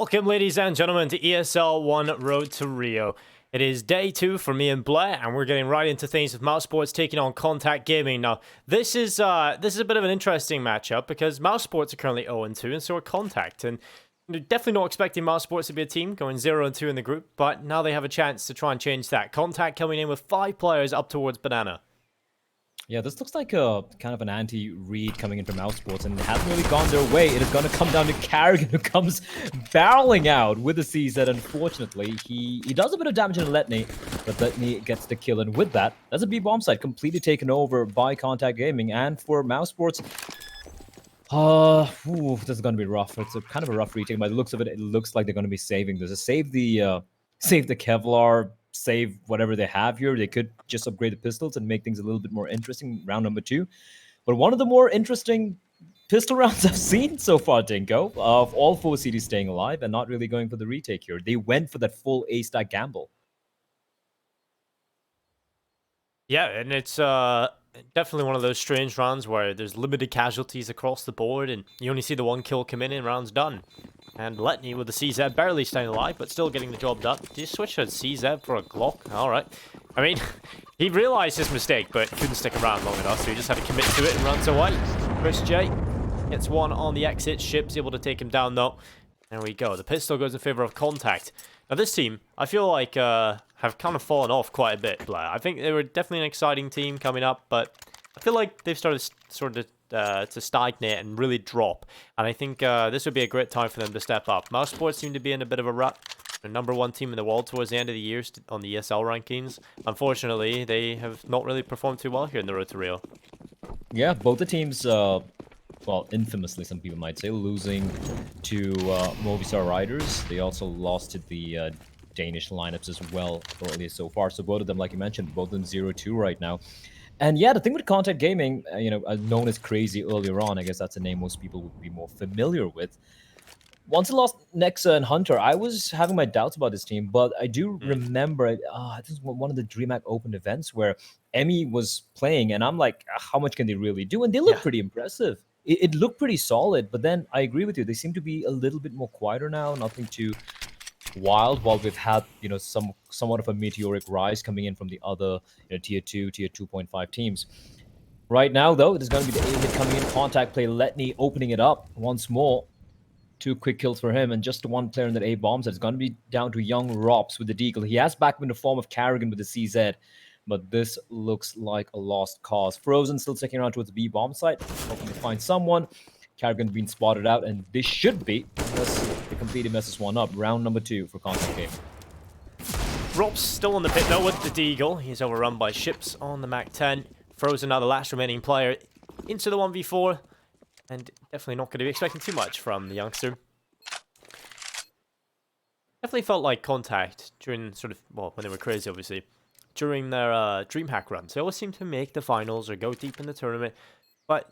Welcome, ladies and gentlemen, to ESL One Road to Rio. It is day 2 for me and Blair, and we're getting right into things with mousesports taking on c0ntact Gaming. Now, this is a bit of an interesting matchup because mousesports are currently 0-2, and so are c0ntact. And definitely not expecting mousesports to be a team going 0-2 in the group, but now they have a chance to try and change that. c0ntact coming in with 5 players up towards Banana. Yeah, this looks like a kind of an anti-read coming in from mousesports, and it hasn't really gone their way. It is going to come down to Carrigan, who comes barreling out with the CZ. Unfortunately, he does a bit of damage in Letney, but Letney gets the kill, and with that, that's a B-bomb site completely taken over by c0ntact Gaming. And for mousesports, this is going to be rough. It's a kind of a rough retake. By the looks of it, it looks like they're going to be saving this. Save the Kevlar, save whatever they have here. They could just upgrade the pistols and make things a little bit more interesting round number 2. But one of the more interesting pistol rounds I've seen so far, Dinko, of all 4 cities staying alive and not really going for the retake here. They went for that full A-stack gamble. Yeah, and it's definitely one of those strange rounds where there's limited casualties across the board, and you only see the 1 kill come in and round's done. And Letney with the CZ barely staying alive, but still getting the job done. Did you switch a CZ for a Glock? Alright. I mean, he realized his mistake, but couldn't stick around long enough, so he just had to commit to it and runs away. Chris J gets one on the exit. Ship's able to take him down, though. There we go. The pistol goes in favor of c0ntact. Now, this team, I feel like, have kind of fallen off quite a bit, Blair. I think they were definitely an exciting team coming up, but I feel like they've started to stagnate and really drop. And I think this would be a great time for them to step up. mousesports seem to be in a bit of a rut. They're #1 team in the world towards the end of the year on the ESL rankings. Unfortunately, they have not really performed too well here in the Road to Rio. Yeah, both the teams, well, infamously, some people might say, losing to Movistar Riders. They also lost to the Danish lineups as well earlier so far. So both of them, like you mentioned, both in 0-2 right now. And yeah, the thing with c0ntact Gaming, known as Crazy earlier on, I guess that's a name most people would be more familiar with. Once it lost Nexa and Hunter, I was having my doubts about this team, but I do remember, this is one of the DreamHack Open events where Emmy was playing, and I'm like, how much can they really do? And they look pretty impressive. It looked pretty solid, but then I agree with you. They seem to be a little bit more quieter now, nothing too wild, while we've had somewhat of a meteoric rise coming in from the other tier 2, tier 2.5 teams. Right now, though, there's going to be the A-hit coming in. c0ntact play Letney opening it up once more. 2 quick kills for him, and just 1 player in that A-bomb. So it's going to be down to young Rops with the deagle. He has backup in the form of Carrigan with the CZ, but this looks like a lost cause. Frozen still sticking around towards the B-bomb site, hoping to find someone. Carrigan being spotted out, and this should be, unless they completely messes one up, round number 2 for c0ntact Gaming. Rob's still on the pit though with the deagle. He's overrun by ships on the Mach 10. Frozen now the last remaining player into the 1v4. And definitely not going to be expecting too much from the youngster. Definitely felt like c0ntact during when they were crazy, obviously. During their DreamHack runs, they always seem to make the finals or go deep in the tournament. But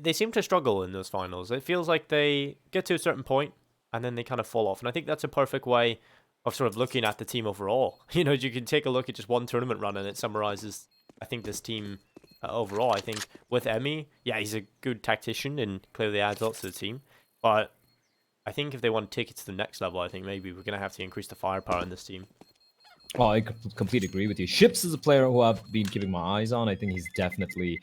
they seem to struggle in those finals. It feels like they get to a certain point and then they kind of fall off. And I think that's a perfect way of looking at the team overall. You can take a look at just one tournament run and it summarizes, I think, this team overall. I think with Emmy, yeah, he's a good tactician and clearly adds lots to the team. But I think if they want to take it to the next level, I think maybe we're going to have to increase the firepower in this team. Oh, I completely agree with you. Ships is a player who I've been keeping my eyes on. I think he's definitely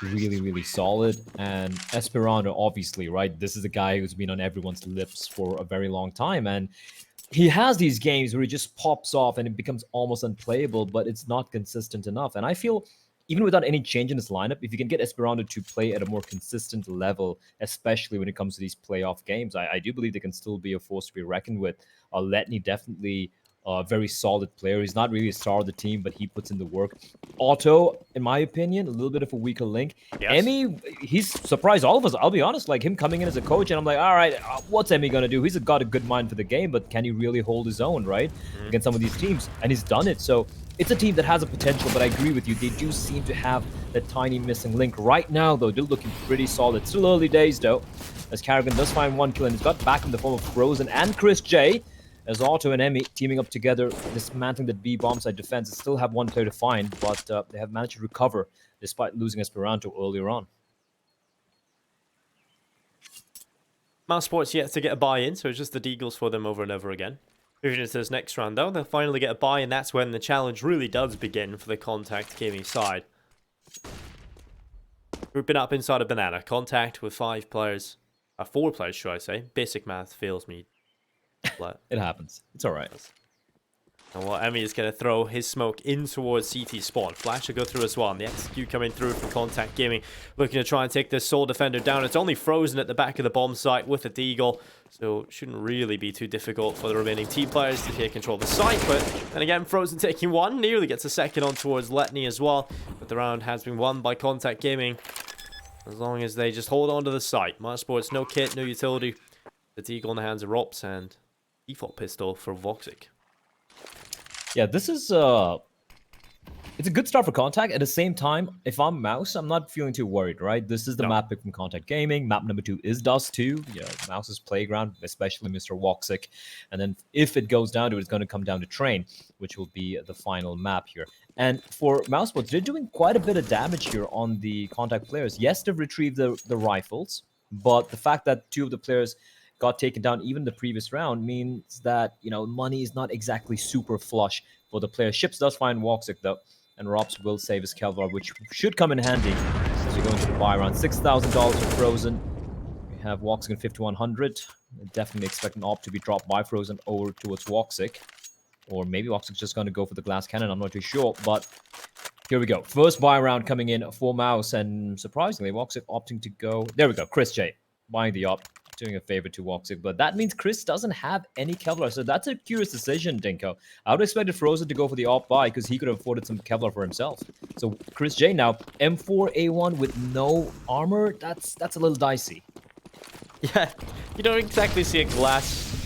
really, really solid. And Esperanto, obviously, right? This is a guy who's been on everyone's lips for a very long time. And he has these games where he just pops off and it becomes almost unplayable, but it's not consistent enough. And I feel, even without any change in his lineup, if you can get Esperanto to play at a more consistent level, especially when it comes to these playoff games, I do believe they can still be a force to be reckoned with. Letney definitely a very solid player. He's not really a star of the team, but he puts in the work. Otto, in my opinion, a little bit of a weaker link. Yes. Emmy, he's surprised all of us. I'll be honest, like him coming in as a coach, and I'm like, all right, what's Emmy going to do? He's got a good mind for the game, but can he really hold his own, right, against some of these teams? And he's done it. So it's a team that has a potential, but I agree with you. They do seem to have that tiny missing link. Right now, though, they're looking pretty solid. Still early days, though, as Carrigan does find 1 kill, and he's got back in the form of Frozen and Chris J. As Otto and Emmy teaming up together, dismantling that B-bomb side defense. They still have 1 player to find, but they have managed to recover despite losing Esperanto earlier on. mousesports yet to get a buy-in, so it's just the deagles for them over and over again. Moving into this next round, though, they'll finally get a buy, and that's when the challenge really does begin for the c0ntact gaming side. Grouping up inside a banana. c0ntact with 5 players. 4 players, should I say. Basic math fails me. It happens. It's alright. And well, Emmy is going to throw his smoke in towards CT spawn. Flash will go through as well. And the execute coming through from c0ntact Gaming. Looking to try and take this Soul Defender down. It's only frozen at the back of the bomb site with a deagle. So shouldn't really be too difficult for the remaining team players to take control of the site. But then again, Frozen taking 1. Nearly gets a second on towards Letney as well. But the round has been won by c0ntact Gaming. As long as they just hold on to the site. mousesports, no kit, no utility. The deagle in the hands of Rops and default pistol for Voxic. Yeah, this is it's a good start for c0ntact. At the same time, if I'm Mouse, I'm not feeling too worried, right? This is the map pick from c0ntact Gaming. Map number 2 is Dust 2. Yeah, Mouse's playground, especially Mr. Voxic. And then if it goes down to it, it's going to come down to Train, which will be the final map here. And for mousesports, they're doing quite a bit of damage here on the c0ntact players. Yes, they've retrieved the rifles, but the fact that 2 of the players got taken down even the previous round means that, you know, money is not exactly super flush for the player. Ships does find Voxic though, and Rops will save his Kevlar, which should come in handy as we go into the buy round. $6,000 for Frozen. We have Voxic in 5100. Definitely expect an op to be dropped by Frozen over towards Voxic. Or maybe Voxic's just going to go for the glass cannon, I'm not too sure, but here we go. First buy round coming in for Mouse, and surprisingly, Voxic opting to go. There we go, Chris J buying the op, doing a favor to Voxic, but that means Chris doesn't have any Kevlar, so that's a curious decision, Dinko. I would have expected Frozen to go for the op buy because he could have afforded some Kevlar for himself. So Chris J now, M4A1 with no armor, that's a little dicey. Yeah, you don't exactly see a glass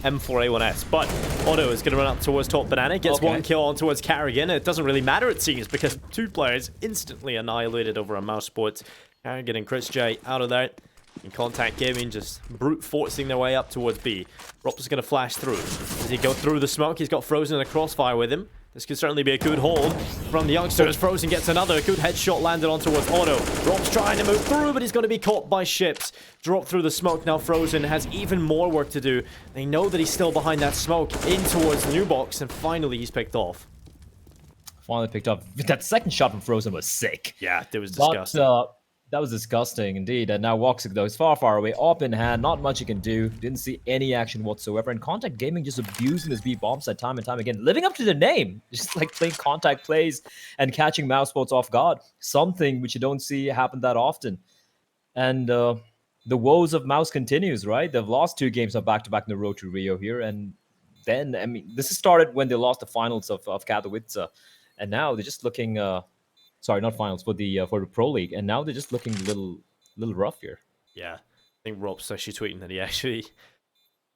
M4A1S, but Otto is going to run up towards top banana, gets 1 kill on towards Carrigan. It doesn't really matter, it seems, because 2 players instantly annihilated over a mousesports. Carrigan and Chris J out of there. And c0ntact Gaming just brute forcing their way up towards B. Rops is going to flash through. Does he go through the smoke? He's got Frozen in a crossfire with him. This could certainly be a good hold from the youngsters. Frozen gets another good headshot landed on towards Otto. Rops trying to move through, but he's going to be caught by ships. Drop through the smoke. Now Frozen has even more work to do. They know that he's still behind that smoke in towards the new box, and finally he's picked off. Finally picked up. That second shot from Frozen was sick. Yeah, it was disgusting. But, that was disgusting indeed. And now Voxic though is far, far away. Op in hand, not much he can do. Didn't see any action whatsoever. And c0ntact Gaming just abusing his B bombs at time and time again. Living up to their name. Just like playing c0ntact plays and catching mousesports off guard. Something which you don't see happen that often. And the woes of Mouse continues, right? They've lost 2 games of back-to-back in the road to Rio here. And then, I mean, this started when they lost the finals of Katowice. And now they're just looking... Sorry, not finals, for the Pro League, and now they're just looking a little rough here. Yeah, I think Rob's actually tweeting that he actually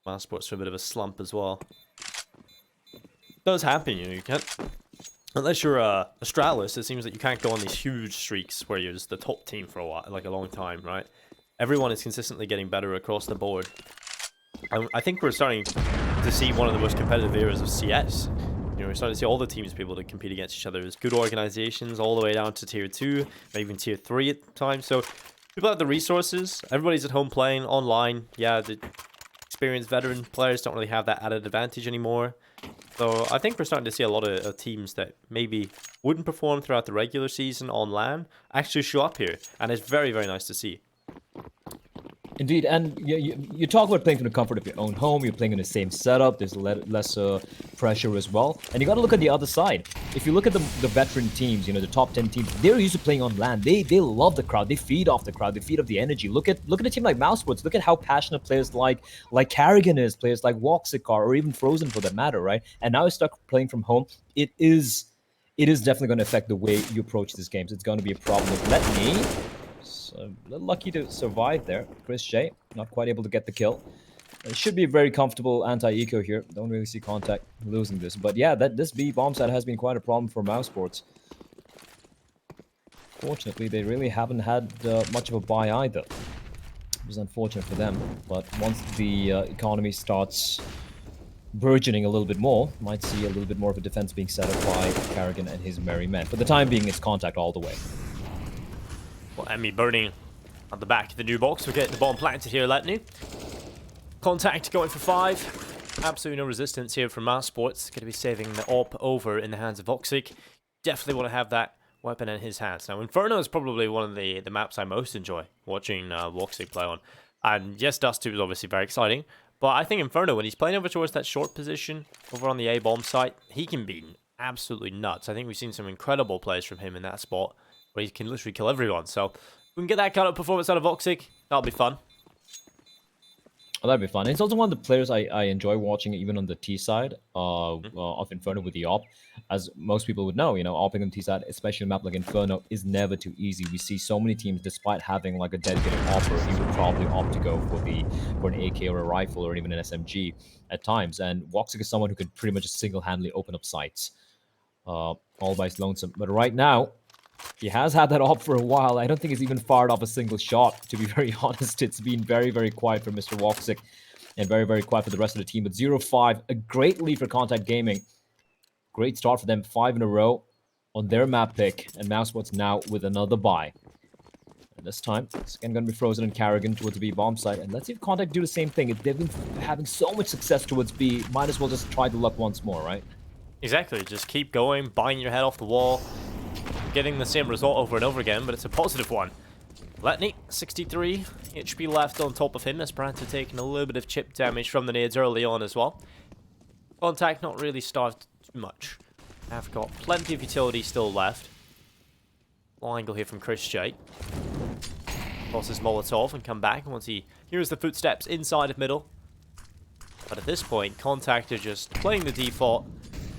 mousesports for a bit of a slump as well. It does happen, you know. You can't, unless you're Astralis, it seems that you can't go on these huge streaks where you're just the top team for a while, like a long time, right? Everyone is consistently getting better across the board. I think we're starting to see one of the most competitive eras of CS. You know, we're starting to see all the teams be able to compete against each other. There's good organizations all the way down to tier 2, maybe even tier 3 at times. So people have the resources. Everybody's at home playing online. Yeah, the experienced veteran players don't really have that added advantage anymore. So I think we're starting to see a lot of teams that maybe wouldn't perform throughout the regular season on LAN actually show up here. And it's very, very nice to see. Indeed, and you talk about playing from the comfort of your own home. You're playing in the same setup. There's less pressure as well. And you got to look at the other side. If you look at the veteran teams, you know, the top 10 teams, they're used to playing on LAN. They love the crowd. They feed off the crowd. They feed off the energy. Look at a team like mousesports. Look at how passionate players like Carrigan is, players like Voxic are, or even Frozen for that matter, right? And now you're stuck playing from home. It is definitely going to affect the way you approach these games. It's going to be a problem with Letney. A little lucky to survive there. Chris J, not quite able to get the kill. It should be a very comfortable anti-eco here. Don't really see c0ntact losing this. But yeah, this B bomb set has been quite a problem for mousesports. Fortunately, they really haven't had much of a buy either. It was unfortunate for them. But once the economy starts burgeoning a little bit more, might see a little bit more of a defense being set up by Carrigan and his merry men. For the time being, it's c0ntact all the way. Well, Emmy burning at the back of the new box. We're getting the bomb planted here, Letney. c0ntact going for 5. Absolutely no resistance here from mousesports. Going to be saving the AWP over in the hands of Voxic. Definitely want to have that weapon in his hands. Now, Inferno is probably one of the maps I most enjoy watching Voxic play on. And yes, Dust 2 is obviously very exciting. But I think Inferno, when he's playing over towards that short position, over on the A-bomb site, he can be absolutely nuts. I think we've seen some incredible plays from him in that spot, where he can literally kill everyone. So, if we can get that kind of performance out of Voxic, that'll be fun. Oh, that'd be fun. It's also one of the players I enjoy watching, even on the T side of Inferno with the AWP. As most people would know, AWPing on the T side, especially a map like Inferno, is never too easy. We see so many teams, despite having like a dedicated AWPer, he would probably opt to go for an AK or a rifle or even an SMG at times. And Voxic is someone who could pretty much single-handedly open up sites all by his lonesome. But right now, he has had that AWP for a while. I don't think he's even fired off a single shot, to be very honest. It's been very, very quiet for Mr. Voxic and very, very quiet for the rest of the team. But 0-5, a great lead for c0ntact Gaming. Great start for them, 5 in a row on their map pick. And mousesports now with another buy. And this time, it's again going to be Frozen and Carrigan towards the B bomb site. And let's see if c0ntact do the same thing. If they've been having so much success towards B, might as well just try the luck once more, right? Exactly, just keep going, buying your head off the wall, getting the same result over and over again, but it's a positive one. Letney, 63 HP left on top of him. Esperanto taking a little bit of chip damage from the nades early on as well. c0ntact not really starved too much. Have got plenty of utility still left. Long angle here from Chris J. Tosses Molotov and come back once he hears the footsteps inside of middle. But at this point, c0ntact are just playing the default,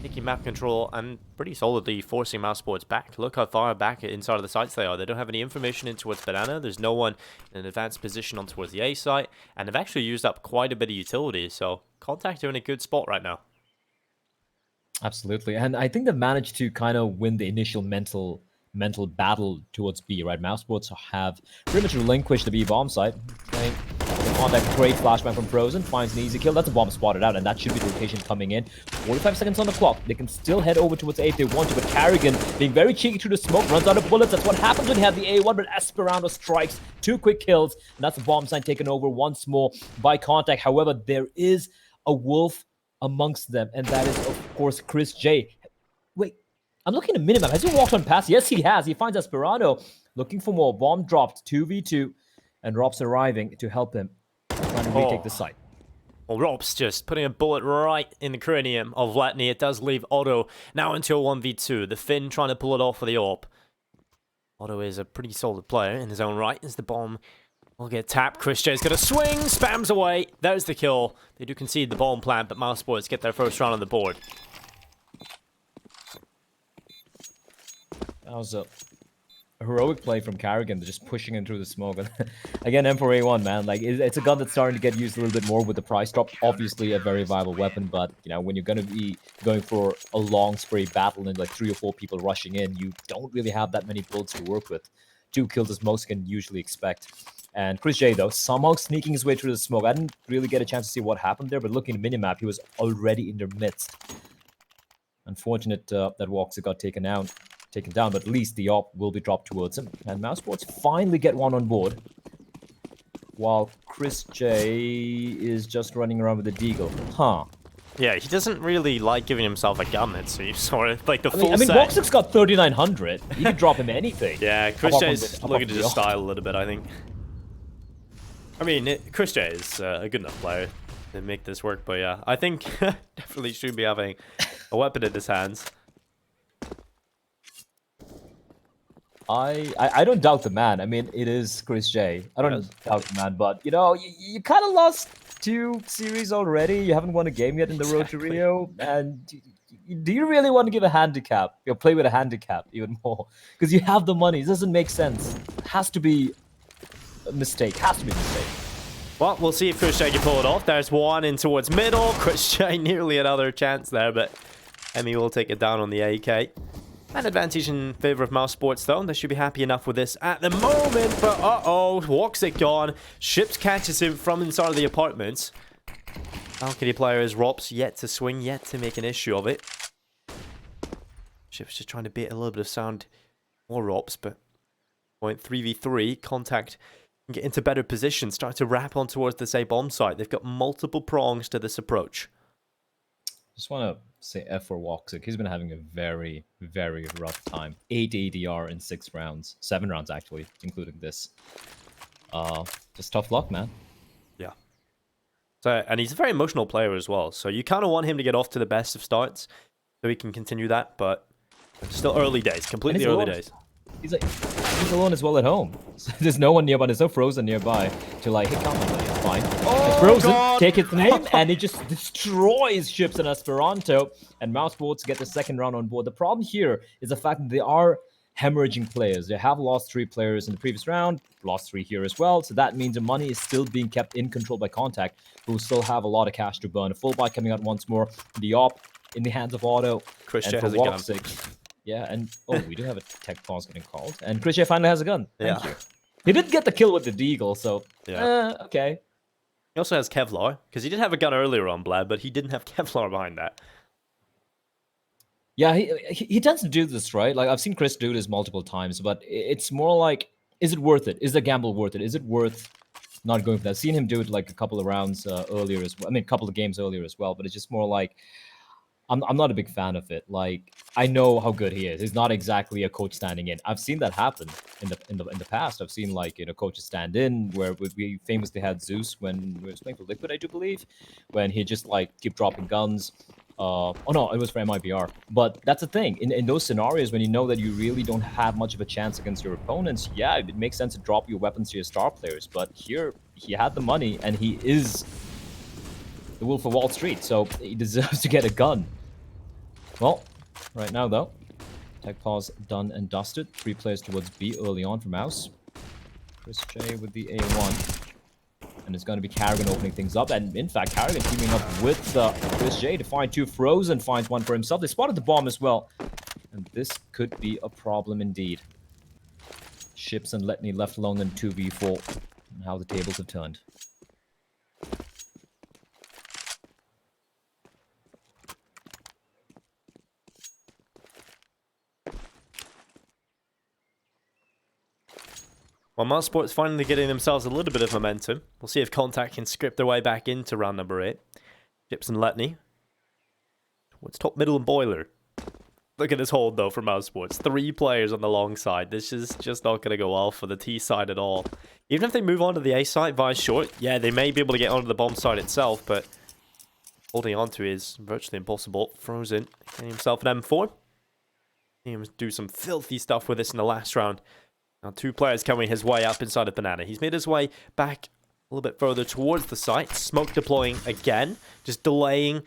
taking map control and pretty solidly forcing mousesports back. Look how far back inside of the sites they are. They don't have any information in towards Banana. There's no one in an advanced position on towards the A site. And they've actually used up quite a bit of utility. So c0ntact are in a good spot right now. Absolutely. And I think they've managed to kind of win the initial mental battle towards B, right? Mousesports have pretty much relinquished the B bomb site. Okay. On that great flashbang from Frozen, finds an easy kill. That's a bomb spotted out, and that should be the rotation coming in. 45 seconds on the clock. They can still head over towards A if they want to, but Carrigan, being very cheeky through the smoke, runs out of bullets. That's what happens when you have the A1, but Esperanto strikes. 2 quick kills, and that's the bomb sign taken over once more by c0ntact. However, there is a wolf amongst them, and that is, of course, Chris J. Wait, I'm looking at a minimap. Has he walked on past? Yes, he has. He finds Esperanto looking for more. Bomb dropped, 2v2, and Rob's arriving to help him trying to retake the site. Well, Rob's just putting a bullet right in the cranium of Letney. It does leave Otto now into a 1v2. The Finn trying to pull it off for the AWP. Otto is a pretty solid player in his own right as the bomb will get tapped. Chris J's going to swing, spams away. There's the kill. They do concede the bomb plant, but mousesports get their first round on the board. That was a heroic play from Carrigan, just pushing him through the smoke. Again, M4A1, man, like it's a gun that's starting to get used a little bit more with the price drop. Obviously, a very viable weapon, but when you're going to be going for a long spray battle and like 3 or 4 people rushing in, you don't really have that many bullets to work with. 2 kills as most can usually expect. And Chris J, though, somehow sneaking his way through the smoke. I didn't really get a chance to see what happened there, but looking at the minimap, he was already in their midst. Unfortunate that Voxic got taken down, but at least the AWP will be dropped towards him. And mousesports finally get one on board, while Chris J is just running around with a deagle. Huh. Yeah, he doesn't really like giving himself a gun, it seems. Sort of like the full I mean, set. Voxic's got 3,900. You could drop him anything. Yeah, Chris J's looking to just style a little bit, I think. I mean, Chris J is a good enough player to make this work, but yeah, I think definitely should be having a weapon in his hands. I don't doubt the man. I mean, it is Chris J. I don't doubt the man, but you kind of lost 2 series already. You haven't won a game yet in the road to Rio, and do you really want to give a handicap? Play with a handicap even more because you have the money. It doesn't make sense. It has to be a mistake. Has to be a mistake. Well, we'll see if Chris J can pull it off. There's one in towards middle. Chris J nearly another chance there, but Emmy will take it down on the AK. An advantage in favor of mousesports, though. They should be happy enough with this at the moment. But uh-oh, Voxic gone. Ships catches him from inside of the apartments. Balcony player is Rops, yet to swing, yet to make an issue of it. Ships just trying to bait a little bit of sound. More Rops, but point 3v3. c0ntact get into better position, start to wrap on towards this A bomb site. They've got multiple prongs to this approach. Just want to say F for Woxic. He's been having a very, very rough time. 8 ADR in 6 rounds. 7 rounds, actually, including this. Just tough luck, man. Yeah. So, and he's a very emotional player as well. So you kind of want him to get off to the best of starts so he can continue that. But still early days, completely early days. He's alone as well at home. So there's no one nearby. There's no Frozen nearby to like, hey, come on, buddy, it's fine. Oh, Frozen, God. take its name, and he just destroys ships in Esperanto. And mousesports get the second round on board. The problem here is the fact that they are hemorrhaging players. They have lost 3 players in the previous round, lost 3 here as well. So that means the money is still being kept in control by c0ntact, who still have a lot of cash to burn. A full buy coming out once more. The op in the hands of Auto. Chris and has a gun. Yeah, and we do have a tech pause getting called. And Chris finally has a gun. Thank Yeah. you. He did get the kill with the deagle, so okay. He also has Kevlar, because he did have a gun earlier on Blad, but he didn't have Kevlar behind that. Yeah, he tends to do this, right? Like, I've seen Chris do this multiple times, but it's more like, is it worth it? Is the gamble worth it? Is it worth not going for that? I've seen him do it like a couple of rounds earlier as well. I mean, a couple of games earlier as well, but it's just more like, I'm not a big fan of it. Like, I know how good he is. He's not exactly a coach standing in. I've seen that happen in the past. I've seen, like, coaches stand in, where we famously had Zeus when we was playing for Liquid, I do believe, when he just like keep dropping guns. Oh no, it was for MIBR. But that's the thing. In those scenarios, when you know that you really don't have much of a chance against your opponents, yeah, it makes sense to drop your weapons to your star players. But here, he had the money, and he is the Wolf of Wall Street, so he deserves to get a gun. Well, right now, though, tech pause done and dusted. 3 players towards B early on for Mouse. Chris J with the A1. And it's going to be Carrigan opening things up. And in fact, Carrigan teaming up with Chris J to find 2 Frozen, finds 1 for himself. They spotted the bomb as well. And this could be a problem indeed. Ships and Letney left alone in 2v4. And how the tables have turned. Well, mousesports finally getting themselves a little bit of momentum. We'll see if c0ntact can script their way back into round number 8. Chips and Letney. What's top, middle, and boiler? Look at this hold, though, for mousesports. 3 players on the long side. This is just not going to go well for the T side at all. Even if they move on to the A side via short, yeah, they may be able to get onto the bomb side itself, but holding on to is virtually impossible. Frozen getting himself an M4. He must do some filthy stuff with this in the last round. Now 2 players coming his way up inside of Banana. He's made his way back a little bit further towards the site. Smoke deploying again. Just delaying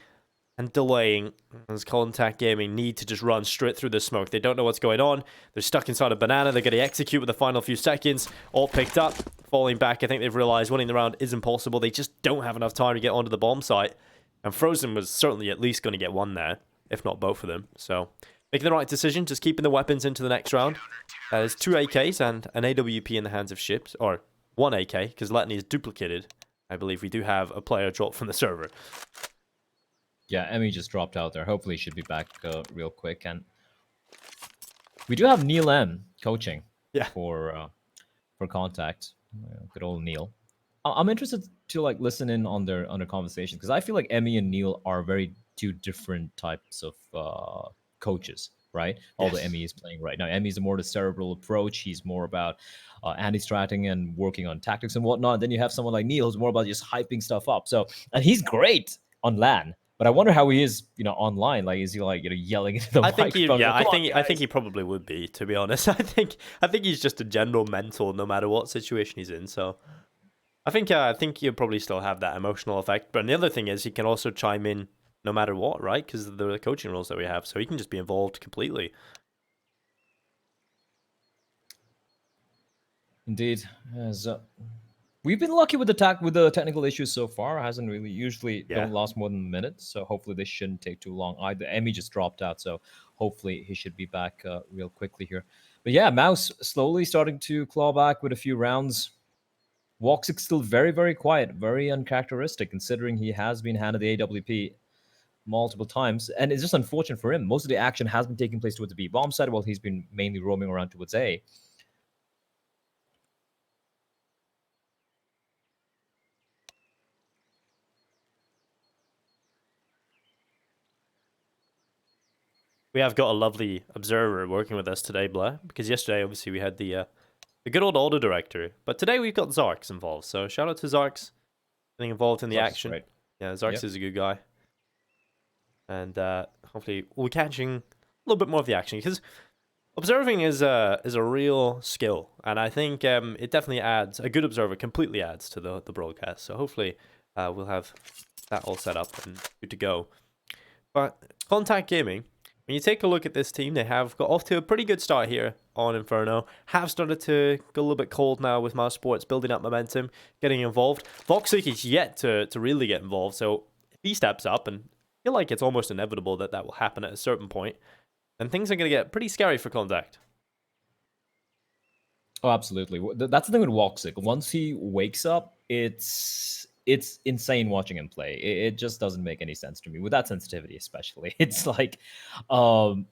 and delaying. As c0ntact Gaming need to just run straight through the smoke. They don't know what's going on. They're stuck inside of Banana. They're going to execute with the final few seconds. All picked up. Falling back. I think they've realized winning the round is impossible. They just don't have enough time to get onto the bomb site. And Frozen was certainly at least going to get 1 there. If not both of them. So making the right decision, just keeping the weapons into the next round. There's 2 AKs and an AWP in the hands of ships, or 1 AK, because Letney is duplicated. I believe we do have a player drop from the server. Yeah, Emmy just dropped out there. Hopefully, he should be back real quick. And we do have Neil M coaching for c0ntact. Good old Neil. I'm interested to like listen in on their conversation, because I feel like Emmy and Neil are very 2 different types of coaches, right? Although Emmy is playing right now. Emmy's more the cerebral approach. He's more about anti-stratting and working on tactics and whatnot. And then you have someone like Neil who's more about just hyping stuff up. So, and he's great on LAN. But I wonder how he is, online. Like, is he like, yelling into the microphone? I think he probably would be, to be honest. I think he's just a general mental, no matter what situation he's in. So, I think he'll probably still have that emotional effect. But the other thing is, he can also chime in no matter what, right? Because of the coaching rules that we have, so he can just be involved completely. Indeed, as we've been lucky with the technical issues so far. It hasn't really don't last more than a minute, so hopefully this shouldn't take too long either. Emmy just dropped out, so hopefully he should be back real quickly here. But yeah, Mouse slowly starting to claw back with a few rounds. Woxic still very, very quiet, very uncharacteristic, considering he has been handed the AWP multiple times, and it's just unfortunate for him. Most of the action has been taking place towards the B bomb side, while he's been mainly roaming around towards A. we have got a lovely observer working with us today, Blair, because yesterday, obviously, we had the good old auto director, but today we've got Zarks involved. So shout out to Zarks getting involved in the Sucks, action. right? Yeah, Zarks Yep. is a good guy, and hopefully we'll be catching a little bit more of the action because observing is a real skill, and I think it definitely adds. A good observer completely adds to the broadcast. So hopefully we'll have that all set up and good to go. But c0ntact Gaming, when you take a look at this team, they have got off to a pretty good start here on Inferno. Have started to go a little bit cold now with mousesports, building up momentum, getting involved. Voxic is yet to really get involved, so if he steps up, and I feel like it's almost inevitable that that will happen at a certain point, then things are going to get pretty scary for c0ntact. Oh, absolutely. That's the thing with Woxic. Once he wakes up, it's insane watching him play. It just doesn't make any sense to me with that sensitivity, especially. It's like, um,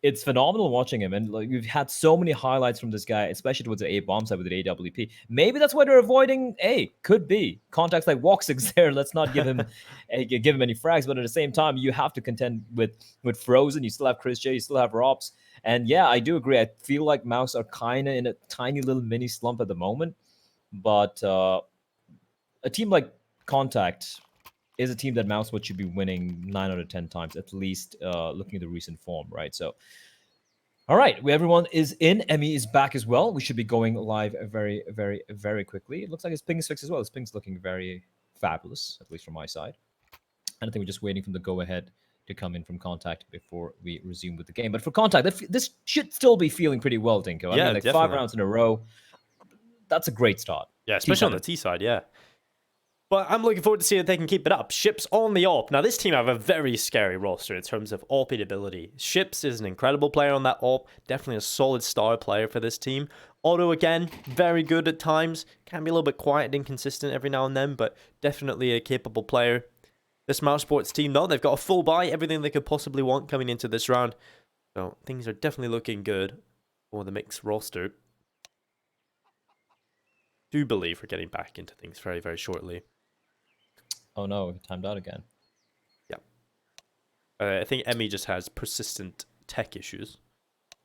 it's phenomenal watching him, and like we've had so many highlights from this guy, especially towards the A bomb side with the AWP. Maybe that's why they're avoiding A. Could be contacts like Woxic's there. Let's not give him any frags, but at the same time, you have to contend with Frozen. You still have Chris J. You still have Robs. And yeah, I do agree. I feel like Mouse are kind of in a tiny little mini slump at the moment, but a team like Contact is a team that Mousewatch should be winning 9 out of 10 times, at least looking at the recent form, right? So, all right, everyone is in. Emmy is back as well. We should be going live very, very, very quickly. It looks like his ping is fixed as well. His ping's looking very fabulous, at least from my side. And I think we're just waiting for the go-ahead to come in from Contact before we resume with the game. But for Contact, this should still be feeling pretty well, Dinko. I Yeah, mean, like definitely. 5 rounds in a row, that's a great start. Yeah, especially on the T side, yeah. But I'm looking forward to seeing if they can keep it up. Ships on the AWP. Now, this team have a very scary roster in terms of AWP ability. Ships is an incredible player on that AWP. Definitely a solid star player for this team. Otto, again, very good at times. Can be a little bit quiet and inconsistent every now and then, but definitely a capable player. This mousesports team, though, they've got a full buy. Everything they could possibly want coming into this round. So things are definitely looking good for the mixed roster. Do believe we're getting back into things very, very shortly. Oh no, timed out again. Yeah. I think Emmy just has persistent tech issues.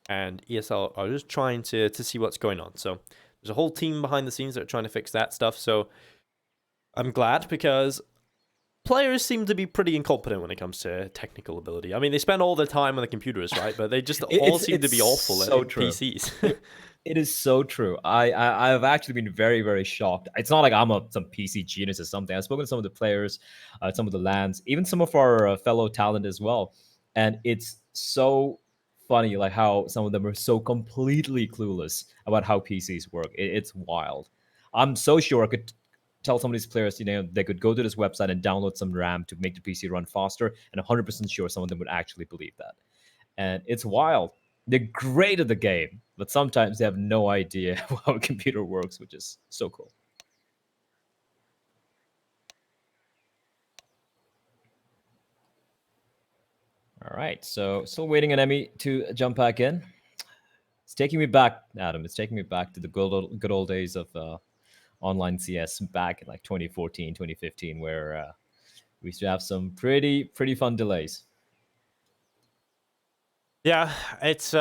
And ESL are just trying to see what's going on. So there's a whole team behind the scenes that are trying to fix that stuff. So I'm glad because players seem to be pretty incompetent when it comes to technical ability. I mean, they spend all their time on the computers, right? But they just all seem to be awful at PCs. It is so true. I've actually been very, very shocked. It's not like I'm some PC genius or something. I've spoken to some of the players, some of the lands, even some of our fellow talent as well. And it's so funny, like how some of them are so completely clueless about how PCs work. It's wild. I'm so sure I could tell some of these players, they could go to this website and download some RAM to make the PC run faster, and 100% sure some of them would actually believe that. And it's wild. They're great at the game, but sometimes they have no idea how a computer works, which is so cool. All right, so still waiting on Emmy to jump back in. It's taking me back, Adam. It's taking me back to the good old days of online CS back in like 2014, 2015, where we used to have some pretty fun delays. Yeah, it's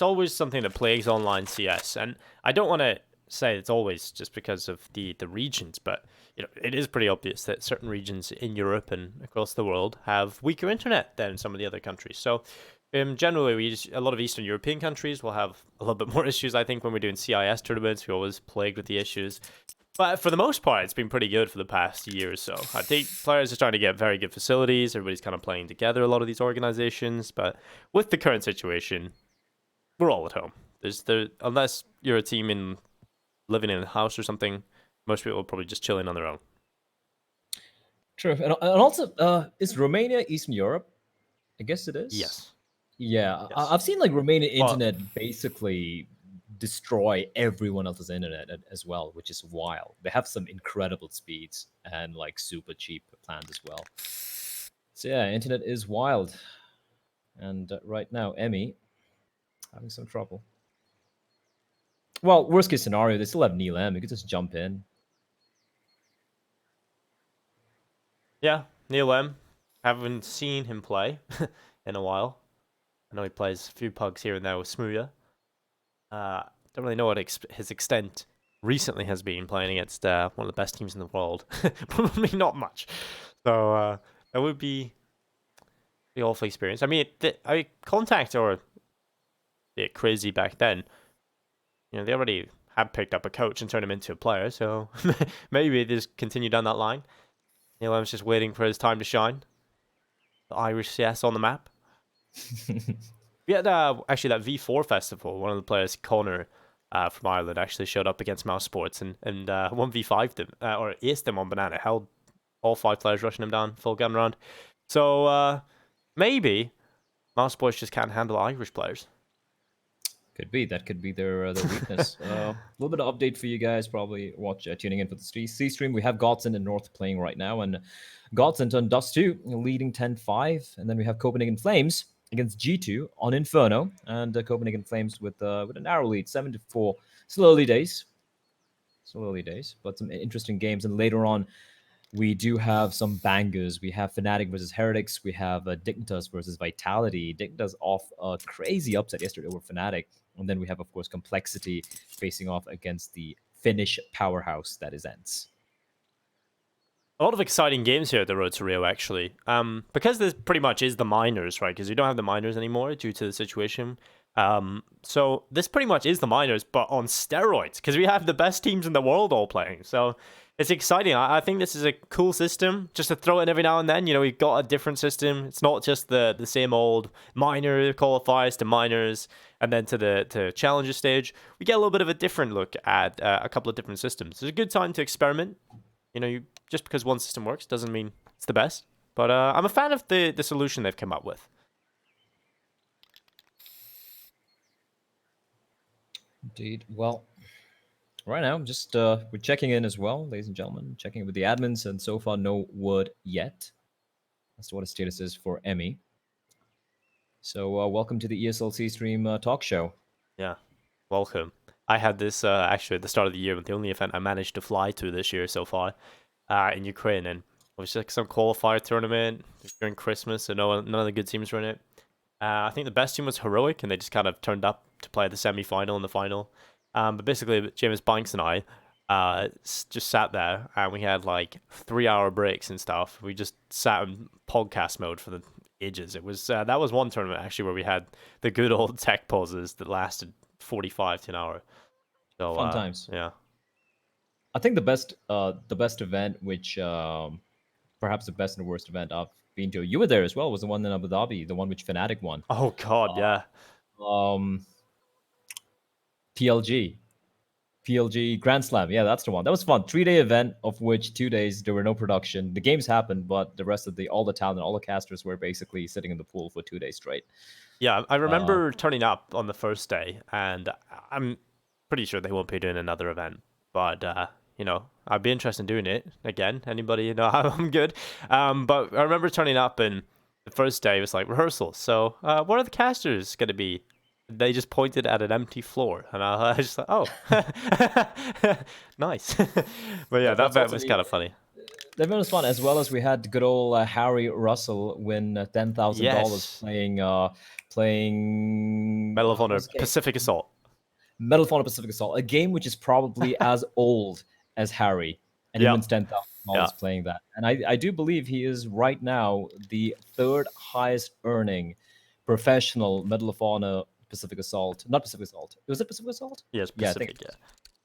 always something that plagues online CS, and I don't want to say it's always just because of the regions, but it is pretty obvious that certain regions in Europe and across the world have weaker internet than some of the other countries. So, generally, a lot of Eastern European countries will have a little bit more issues. I think when we're doing CIS tournaments, we're always plagued with the issues. But for the most part, it's been pretty good for the past year or so. I think players are starting to get very good facilities. Everybody's kind of playing together, a lot of these organizations. But with the current situation, we're all at home. Unless you're a team living in a house or something, most people are probably just chilling on their own. True, and also, is Romania Eastern Europe? I guess it is. Yes. Yeah, Yes. I've seen like Romanian internet basically destroy everyone else's internet as well, which is wild. They have some incredible speeds and like super cheap plans as well. So yeah, internet is wild. And right now, Emmy having some trouble. Well, worst case scenario, they still have Neil M. You could just jump in. Yeah, Neil M. Haven't seen him play. in a while. I know he plays a few pugs here and there with Smooya. Don't really know what his extent recently has been playing against one of the best teams in the world. Probably not much. So that would be the awful experience. I mean, c0ntact are a bit crazy back then. They already had picked up a coach and turned him into a player, so maybe they just continue down that line. was just waiting for his time to shine. The Irish CS on the map. We had actually that V4 festival. One of the players, Connor, from Ireland, actually showed up against mousesports and 1v5'd them, or aced them on Banana. Held all 5 players rushing him down, full gun round. So maybe mousesports just can't handle Irish players. Could be. That could be their weakness. A little bit of update for you guys. Probably tuning in for the C stream. We have Godson and North playing right now, and Godson on Dust 2 leading 10-5, and then we have Copenhagen Flames against G2 on Inferno, and Copenhagen Flames with a narrow lead, 7-4. Still early days, but some interesting games. And later on, we do have some bangers. We have Fnatic versus Heretics. We have Dignitas versus Vitality. Dignitas off a crazy upset yesterday over Fnatic. And then we have, of course, Complexity facing off against the Finnish powerhouse that is ENCE. A lot of exciting games here at the Road to Rio, actually. Because this pretty much is the minors, right? Because you don't have the minors anymore due to the situation. So this pretty much is the minors, but on steroids. Because we have the best teams in the world all playing. So it's exciting. I think this is a cool system. Just to throw it in every now and then. We've got a different system. It's not just the same old minor qualifiers to minors and then to challenger stage. We get a little bit of a different look at a couple of different systems. It's a good time to experiment. Just because one system works doesn't mean it's the best. But I'm a fan of the solution they've come up with. Indeed. Well, right now, just we're checking in as well, ladies and gentlemen. Checking in with the admins, and so far no word yet as to what the status is for Emmy. So welcome to the ESL stream talk show. Yeah, welcome. I had this actually at the start of the year, the only event I managed to fly to this year so far in Ukraine, and it was like some qualifier tournament during Christmas, and none of the good teams were in it. I think the best team was Heroic, and they just kind of turned up to play the semi-final and the final. But basically, James Banks and I just sat there, and we had like 3-hour breaks and stuff. We just sat in podcast mode for the ages. It was that was one tournament actually where we had the good old tech pauses that lasted 45 to an hour. So, fun times. Yeah. I think the best event, which perhaps the best and worst event I've been to, you were there as well, was the one in Abu Dhabi, the one which Fnatic won. Oh God, yeah. PLG Grand Slam, yeah, that's the one. That was fun. 3-day event, of which 2 days there were no production. The games happened, but the rest of all the talent, all the casters were basically sitting in the pool for 2 days straight. Yeah, I remember turning up on the first day, and I'm pretty sure they won't be doing another event. But I'd be interested in doing it again. Anybody, I'm good. But I remember turning up, and the first day was like rehearsals. So what are the casters going to be? They just pointed at an empty floor, and I was just like, oh, nice. But yeah, that event was kind of funny. That event was fun, as well as we had good old Harry Russell win $10,000 playing Medal of Honor Pacific Assault. Medal of Honor Pacific Assault, a game which is probably as old as Harry, and he wins $10,000 playing that. And I do believe he is right now the 3rd highest earning professional Medal of Honor Pacific Assault, not Pacific Assault. Was it Pacific Assault? Yes, Pacific. Yeah,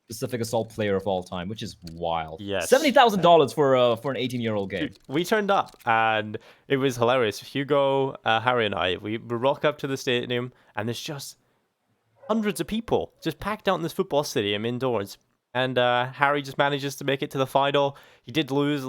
Pacific Assault player of all time, which is wild. Yes, $70,000 for an 18-year-old game. We turned up, and it was hilarious. Hugo, Harry, and I, we rock up to the stadium, and there's just hundreds of people just packed out in this football stadium indoors. And Harry just manages to make it to the final. He did lose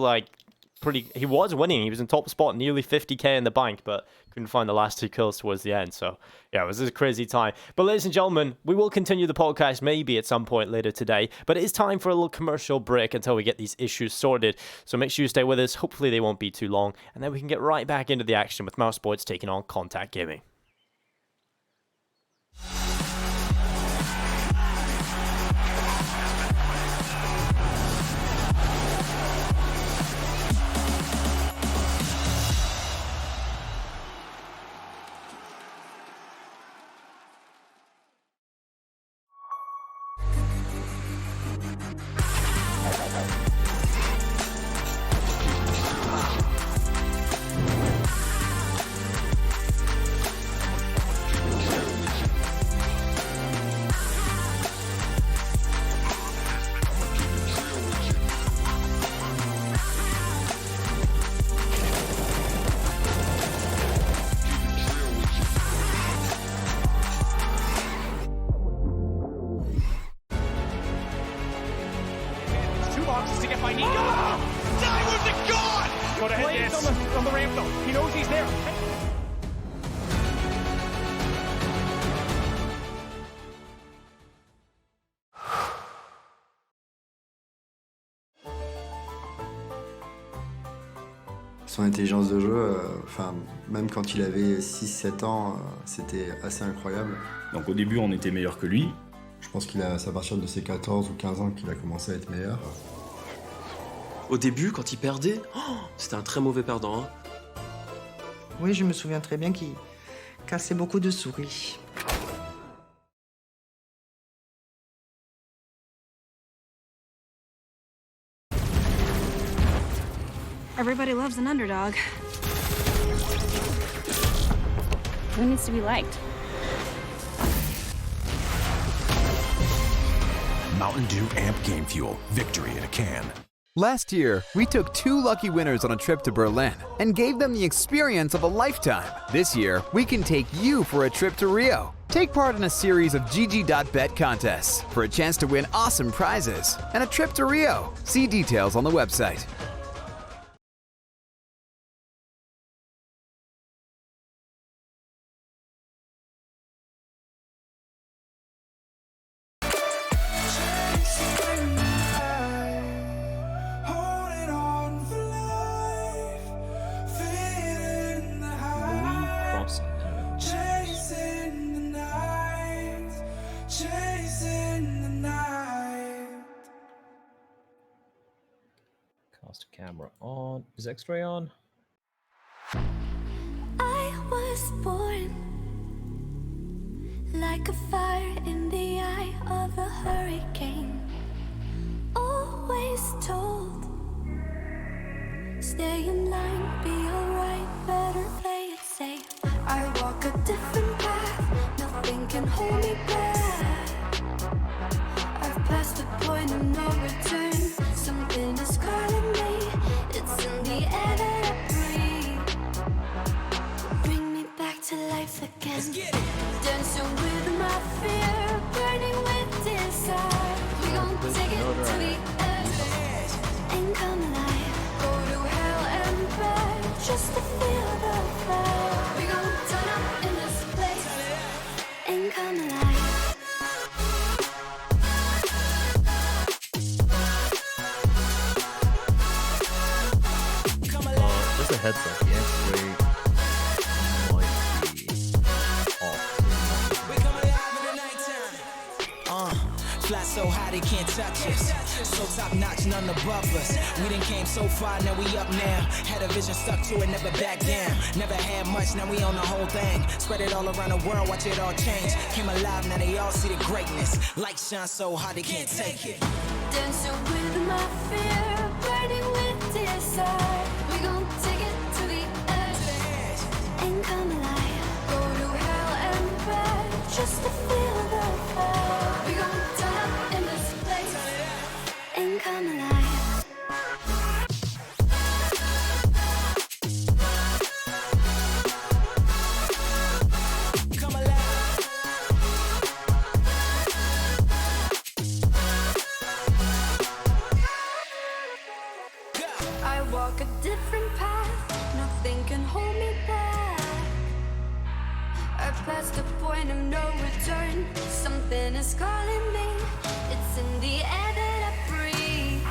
he was winning. He was in top spot, nearly 50k in the bank, but couldn't find the last 2 kills towards the end. So yeah, it was a crazy time. But ladies and gentlemen, we will continue the podcast maybe at some point later today, but it is time for a little commercial break until we get these issues sorted. So make sure you stay with us. Hopefully they won't be too long, and then we can get right back into the action with mousesports taking on c0ntact Gaming. on the ramp though. He knows he's there. Son intelligence de jeu, même quand il avait 6-7 ans, c'était assez incroyable. Donc au début, on était meilleur que lui. Je pense c'est à partir de ses 14 ou 15 ans qu'il a commencé à être meilleur. Au début, quand il perdait, c'était un très mauvais perdant. Hein. Oui, je me souviens très bien qu'il cassait beaucoup de souris. Everybody loves an underdog. Who needs to be liked? Mountain Dew Amp Game Fuel. Victory in a can. Last year, we took 2 lucky winners on a trip to Berlin and gave them the experience of a lifetime. This year, we can take you for a trip to Rio. Take part in a series of GG.bet contests for a chance to win awesome prizes and a trip to Rio. See details on the website. Cast camera on. Is X-ray on? I was born like a fire in the eye of a hurricane. Always told, stay in line, be alright, better play it safe. I walk a different path, nothing can hold me back. I've passed the point of no return. Something is calling me, it's in the air that I breathe. Bring me back to life again. Dancing with my fear, burning with desire. We gon' take it to the edge and come alive. Go to hell and back just to feel the fire. We gon' turn up in this place and come alive. Just a heads up, the X-ray might be off. Fly so high they can't touch us. So top notch, none above us. We done came so far, now we up now. Had a vision, stuck to it, never back down. Never had much, now we own the whole thing. Spread it all around the world, watch it all change. Came alive, now they all see the greatness. Light shine so high they can't take it. Dancing with my fear, burning with desire. We gon' take it to the edge and come alive. Go to hell and back just to feel the fire. We gon' turn up in this place and come alive. Come alive. I walk a different path, nothing can hold me back. I passed the point of no return, something is calling me. It's in the air that I breathe.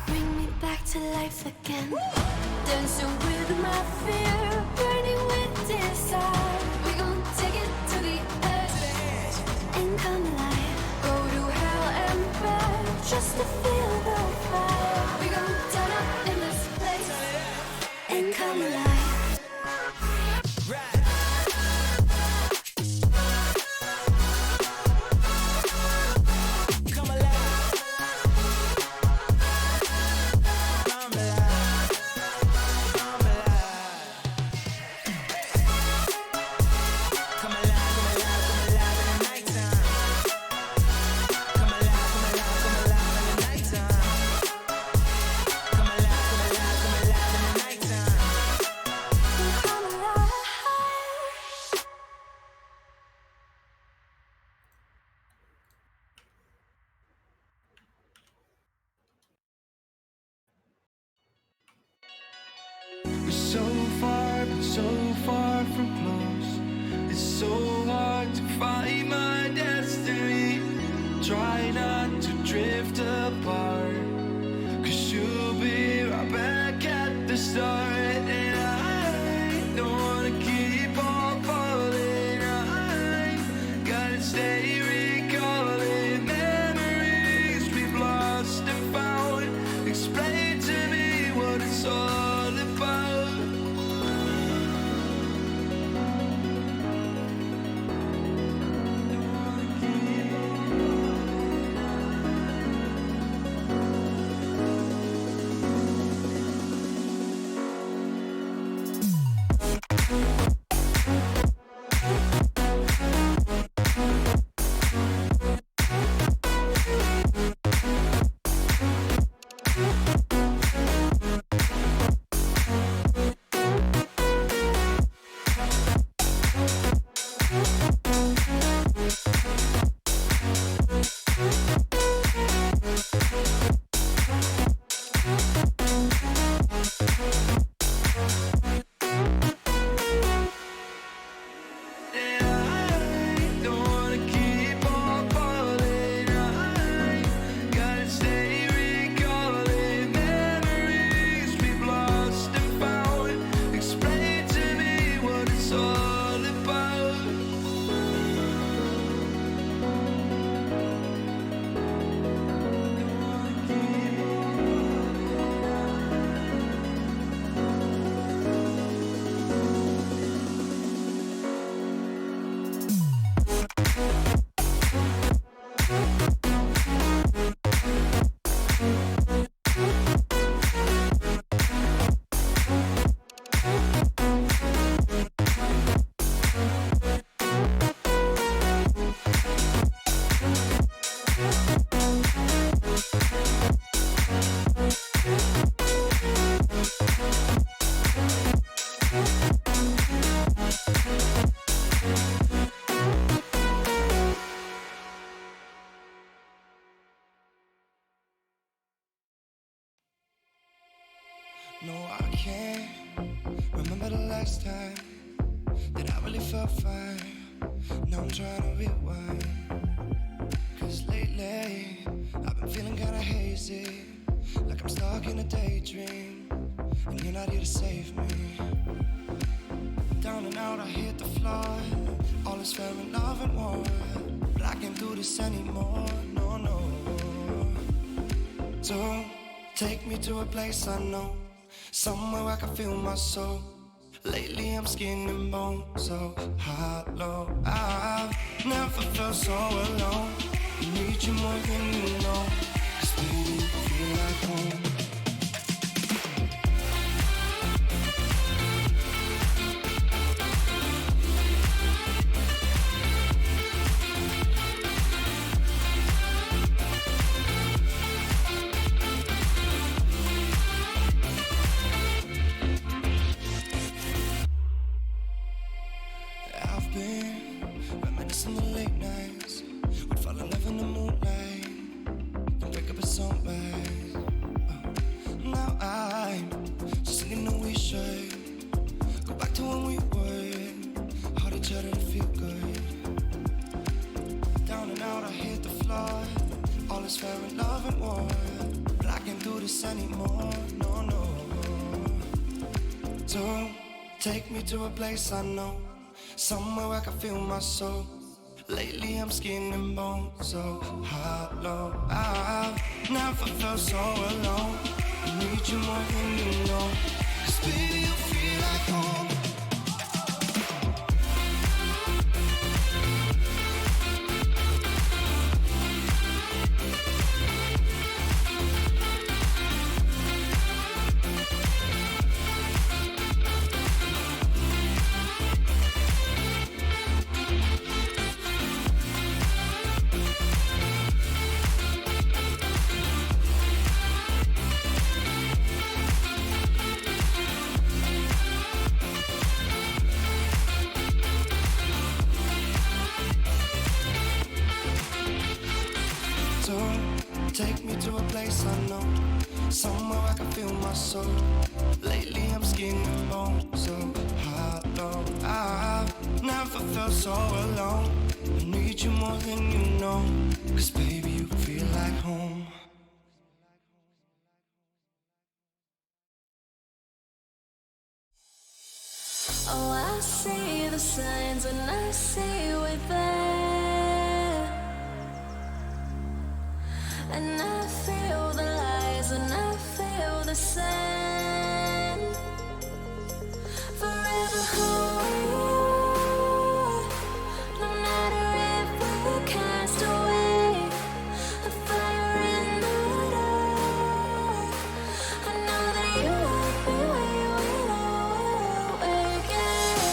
Bring me back to life again. Dancing with my fear, burning with desire. We gon' take it to the edge and come alive. Go to hell and back just to feel the fire. We gon' turn up in this place and come alive. Come alive. Come alive. Come alive. Come alive, come alive, come alive in the nighttime. Come alive, come alive, come alive in the nighttime. Come alive, come alive, come alive in the nighttime. so far from close. It's so hard to find my destiny. Try not to drift apart, 'cause you'll be right back at the start. And I don't wanna keep on falling. I gotta stay recalling memories we've lost and found. Explain to me what it's all about. No, I can't remember the last time that I really felt fine. Now I'm trying to rewind, 'cause lately I've been feeling kinda hazy, like I'm stuck in a daydream, and you're not here to save me. Down and out, I hit the floor. All is fair in love and war, but I can't do this anymore, no, no. So take me to a place I know, somewhere I can feel my soul. Lately I'm skin and bone, so hollow. I've never felt so alone. I need you more than you know, 'cause baby, you feel like home. Reminiscing the late nights, we'd fall in love in the moonlight, then wake up at sunrise. Now I'm just thinking that we should go back to when we were, hold each other and feel good. Down and out, I hit the floor. All is fair in love and war, but I can't do this anymore, no, no. So take me to a place I know, somewhere I can feel my soul. Lately I'm skin and bone, so hollow. I've never felt so alone. I need you more than you know, 'cause baby, you feel like home. Take me to a place I know, somewhere I can feel my soul. Lately I'm skin and bone, so high. felt so alone. I need you more than you know. Cause baby, you feel like home. Oh, I see the signs and I see we're there. And I feel the lies and I feel the sand. Forever hold, no matter if we cast away. A fire in the dark. I know that you won't be waiting again.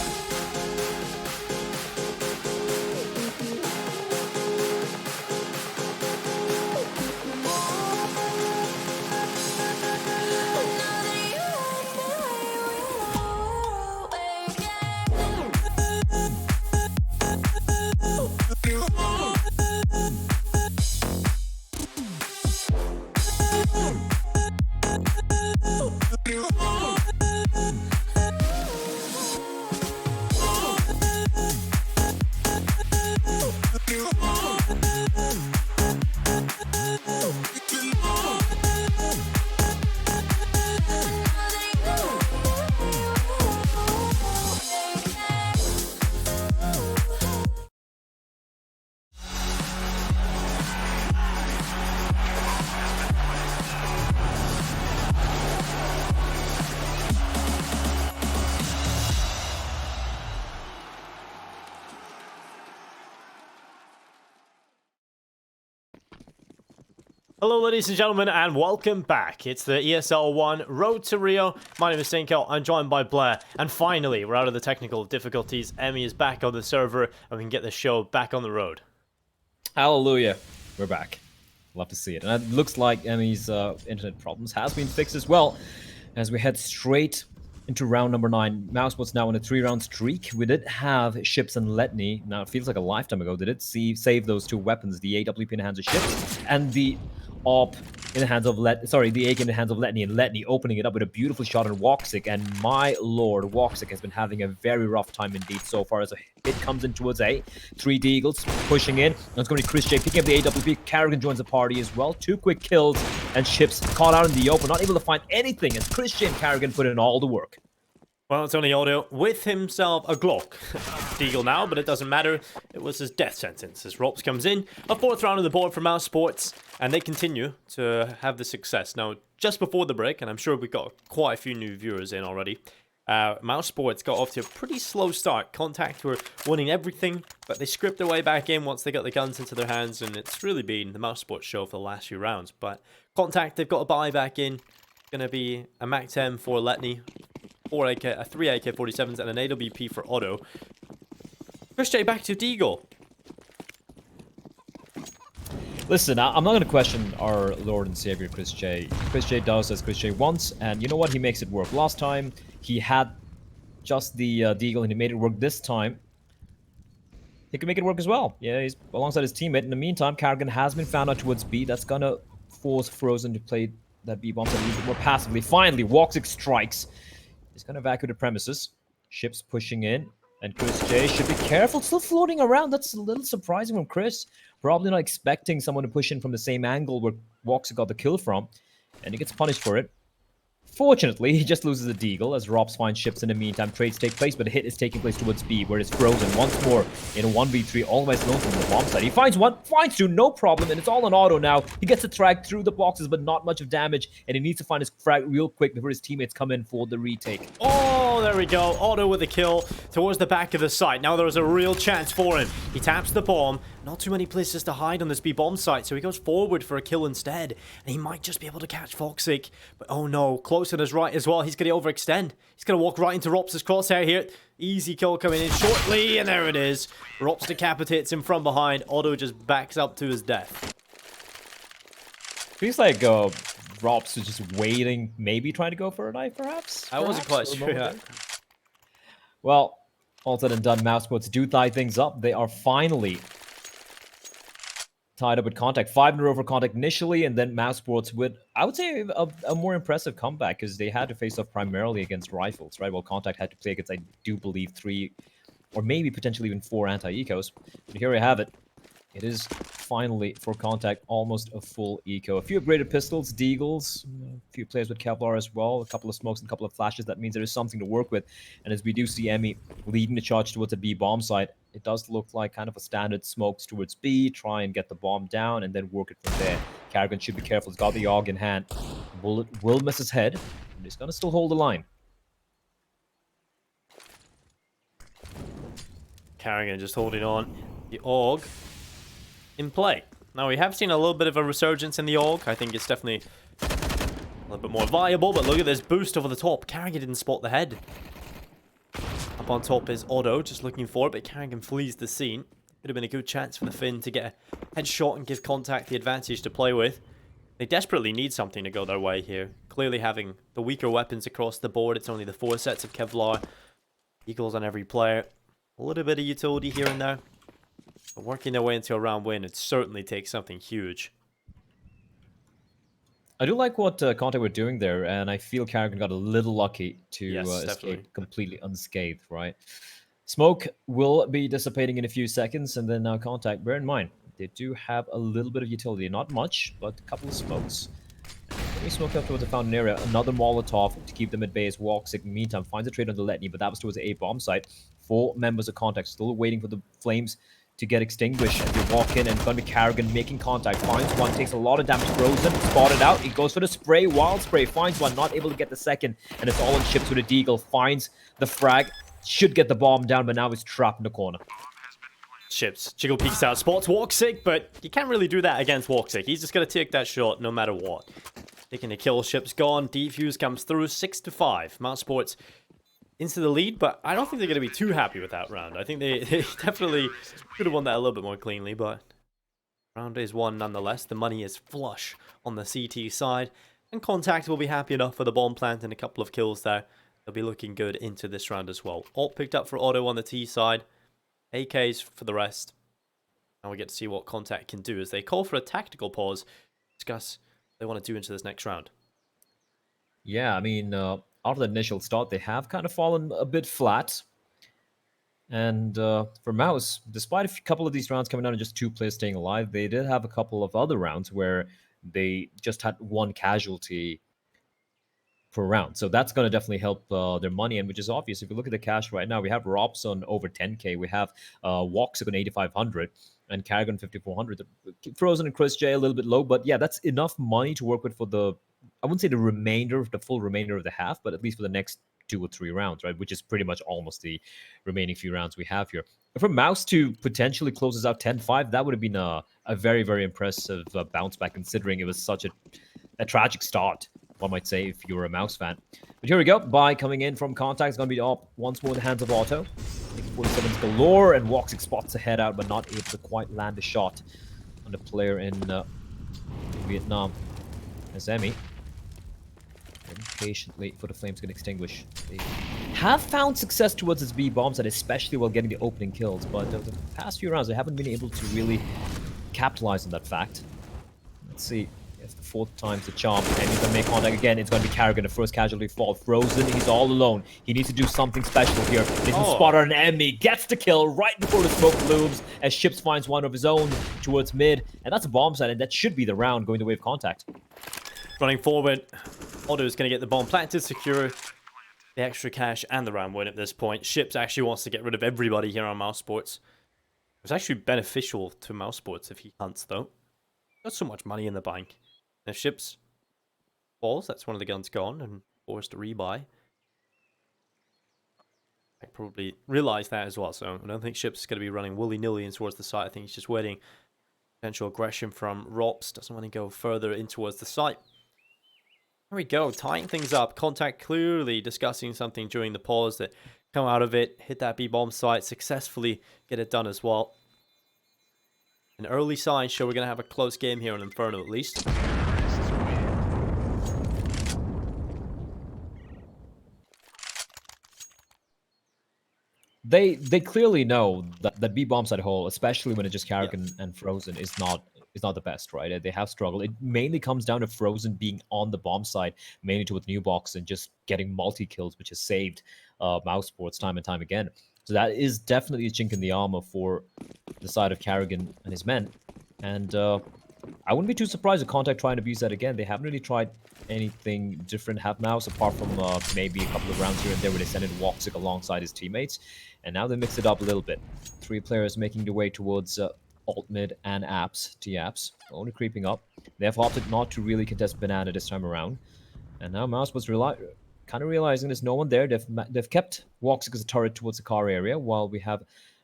Hello, ladies and gentlemen, and welcome back. It's the ESL One Road to Rio. My name is c0ntact. I'm joined by Blair, and finally, we're out of the technical difficulties. Emmy is back on the server, and we can get the show back on the road. Hallelujah. We're back. Love to see it. And it looks like Emmy's internet problems has been fixed as well, as we head straight into round number 9. mousesports now on a 3-round streak. We did have Ships and Letney. Now, it feels like a lifetime ago. They did save those 2 weapons, the AWP in the hands of Ships, and the AWP in the hands of the AK in the hands of Letney, and Letney opening it up with a beautiful shot on Woxic. And my lord, Woxic has been having a very rough time indeed so far, as a hit comes in towards A. 3 Deagles pushing in. And it's going to be Chris J picking up the AWP. Carrigan joins the party as well. 2 quick kills, and Ships caught out in the open, not able to find anything, as Chris J and Carrigan put in all the work. Well, it's only Audio with himself a Glock. Deagle now, but it doesn't matter. It was his death sentence as Rops comes in. A 4th round of the board for mousesports, and they continue to have the success. Now, just before the break, and I'm sure we've got quite a few new viewers in already, mousesports got off to a pretty slow start. c0ntact were winning everything, but they script their way back in once they got the guns into their hands, and it's really been the mousesports show for the last few rounds. But c0ntact, they've got a buy back in. Going to be a MAC-10 for Letney. 3 AK-47s and an AWP for Otto. Chris J back to Deagle. Listen, I'm not going to question our Lord and Savior Chris J. Chris J does as Chris J wants, and you know what? He makes it work. Last time, he had just the Deagle, and he made it work this time. He can make it work as well. Yeah, he's alongside his teammate. In the meantime, Carrigan has been found out towards B. That's going to force Frozen to play that B-bomb a little bit more passively. Finally, Woxic strikes. He's going to evacuate the premises. Ships pushing in. And Chris J should be careful. Still floating around. That's a little surprising from Chris. Probably not expecting someone to push in from the same angle where Woxic got the kill from. And he gets punished for it. Fortunately, he just loses a Deagle as Robs finds Ships in the meantime. Trades take place, but a hit is taking place towards B, where it's Frozen once more in a 1v3, almost alone from the bomb side. He finds 1, finds 2, no problem, and it's all on Auto now. He gets a frag through the boxes, but not much of damage, and he needs to find his frag real quick before his teammates come in for the retake. Oh, there we go. Auto with a kill towards the back of the site. Now there's a real chance for him. He taps the bomb. Not too many places to hide on this B bomb site, so he goes forward for a kill instead. And he might just be able to catch Woxic. But oh no, close on his right as well. He's going to overextend. He's going to walk right into Rops' crosshair here. Easy kill coming in shortly, and there it is. Rops decapitates him from behind. Otto just backs up to his death. Feels like Rops is just waiting, maybe trying to go for a knife, perhaps? I wasn't quite sure. Yeah. Well, all said and done, mousesports do tie things up. They are finally tied up with c0ntact. 5 in a row for c0ntact initially, and then mousesports with, I would say, a more impressive comeback, because they had to face off primarily against rifles, right? Well, c0ntact had to play against, I do believe, 3 or maybe potentially even 4 anti-ecos. But here we have it. It is finally, for c0ntact, almost a full eco. A few upgraded pistols, deagles, a few players with Kevlar as well, a couple of smokes and a couple of flashes. That means there is something to work with. And as we do see Emmy leading the charge towards the B bomb site, it does look like kind of a standard smokes towards B, try and get the bomb down, and then work it from there. k0ntact should be careful. He's got the AUG in hand. Bullet will miss his head, and he's going to still hold the line. k0ntact just holding on. The AUG in play. Now, we have seen a little bit of a resurgence in the AUG. I think it's definitely a little bit more viable, but look at this boost over the top. k0ntact didn't spot the head. Up on top is Otto, just looking for it, but k0ntact flees the scene. Could have been a good chance for the Finn to get a headshot and give c0ntact the advantage to play with. They desperately need something to go their way here. Clearly having the weaker weapons across the board. It's only the 4 sets of Kevlar. Eagles on every player. A little bit of utility here and there. But working their way into a round win, it certainly takes something huge. I do like what c0ntact were doing there, and I feel k0ntact got a little lucky to escape completely unscathed, right? Smoke will be dissipating in a few seconds, and then now c0ntact, bear in mind, they do have a little bit of utility. Not much, but a couple of smokes. Let me smoke up towards the fountain area. Another Molotov to keep them at bay as Walksick. Meantime, finds a trade on the Letney, but that was towards the A bomb site. 4 members of c0ntact still waiting for the flames to get extinguished. And you walk in, and it's going to be k0ntact making contact. Finds one, takes a lot of damage. Frozen, spotted out. He goes for the spray, wild spray. Finds one, not able to get the second. And it's all on ships with a deagle. Finds the frag. Should get the bomb down, but now he's trapped in the corner. Ships. Jiggle peeks out, spots Walksick, but you can't really do that against Walksick. He's just going to take that shot no matter what. Taking the kill, Ship's gone. Defuse comes through, 6-5. mousesports into the lead, but I don't think they're going to be too happy with that round. I think they definitely could have won that a little bit more cleanly, but round is won nonetheless. The money is flush on the CT side, and c0ntact will be happy enough for the bomb plant and a couple of kills there. They'll be looking good into this round as well. Alt picked up for Otto on the T side. AKs for the rest. Now we get to see what c0ntact can do as they call for a tactical pause. Discuss what they want to do into this next round. Yeah, I mean, after the initial start, they have kind of fallen a bit flat. And for Mouse, despite a couple of these rounds coming down and just 2 players staying alive, they did have a couple of other rounds where they just had 1 casualty per round. So that's going to definitely help their money, and which is obvious. If you look at the cash right now, we have Robson over 10k, we have Walksick on 8500, and k0ntact on 5400. Frozen and Chris J a little bit low, but yeah, that's enough money to work with for the, I wouldn't say the full remainder of the half, but at least for the next 2 or 3 rounds, right? Which is pretty much almost the remaining few rounds we have here. For Mouse to potentially close us out 10-5, that would have been a very, very impressive bounce back, considering it was such a tragic start, one might say, if you're a Mouse fan. But here we go. Buy coming in from c0ntact is going to be up once more in the hands of Otto. 47s galore, and Walksick spots the head out, but not able to quite land a shot on the player in Vietnam. As Emmy patiently for the flames to get extinguished. They have found success towards his B bomb set, especially while getting the opening kills, but the past few rounds they haven't been able to really capitalize on that fact. Let's see. It's the 4th time's the charm, and he's going to make contact again. It's going to be k0ntact, the first casualty fall. Frozen, he's all alone. He needs to do something special here. He can spot an enemy, gets the kill right before the smoke blooms, as Ships finds one of his own towards mid, and that's a bomb site, and that should be the round going the way of c0ntact. Running forward, Otto's going to get the bomb planted, secure the extra cash and the round win at this point. Ships actually wants to get rid of everybody here on mousesports. It's actually beneficial to mousesports if he hunts, though. Got so much money in the bank. If Ships falls, that's one of the guns gone and forced to rebuy. I probably realized that as well, so I don't think Ships is going to be running willy-nilly in towards the site. I think he's just waiting. Potential aggression from Rops. Doesn't want to go further in towards the site. There we go, tying things up. c0ntact clearly discussing something during the pause that come out of it, hit that B-bomb site, successfully get it done as well. An early sign show we're going to have a close game here on Inferno at least. They clearly know that B-bomb side hole, especially when it's just k0ntact and Frozen, is not the best, right? They have struggled. It mainly comes down to Frozen being on the bomb side, mainly towards New Box and just getting multi-kills, which has saved mousesports time and time again. So that is definitely a chink in the armor for the side of Carrigan and his men. And I wouldn't be too surprised if c0ntact try and abuse that again. They haven't really tried anything different, have Mouse, apart from maybe a couple of rounds here and there where they sent in Woxic alongside his teammates. And now they mix it up a little bit. 3 players making their way towards alt mid and apps, T-apps, only creeping up. They have opted not to really contest Banana this time around. And now Mouse was kind of realizing there's no one there. They've kept Woxic as a turret towards the car area, while we have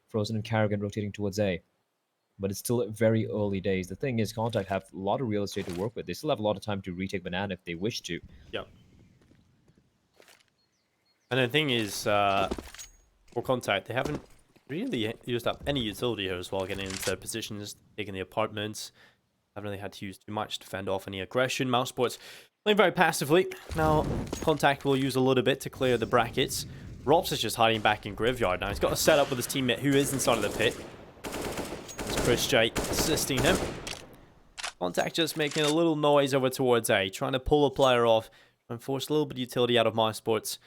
Frozen and Carrigan rotating towards A. But it's still very early days. The thing is, c0ntact have a lot of real estate to work with. They still have a lot of time to retake Banana if they wish to. Yeah. And the thing is, for c0ntact, they haven't really used up any utility here as well, getting into their positions, taking the apartments. Haven't really had to use too much to fend off any aggression. mousesports playing very passively. Now, c0ntact will use a little bit to clear the brackets. ropz is just hiding back in Graveyard now. He's got a setup with his teammate who is inside of the pit. Chris J assisting him. c0ntact just making a little noise over towards A, trying to pull a player off and force a little bit of utility out of mousesports.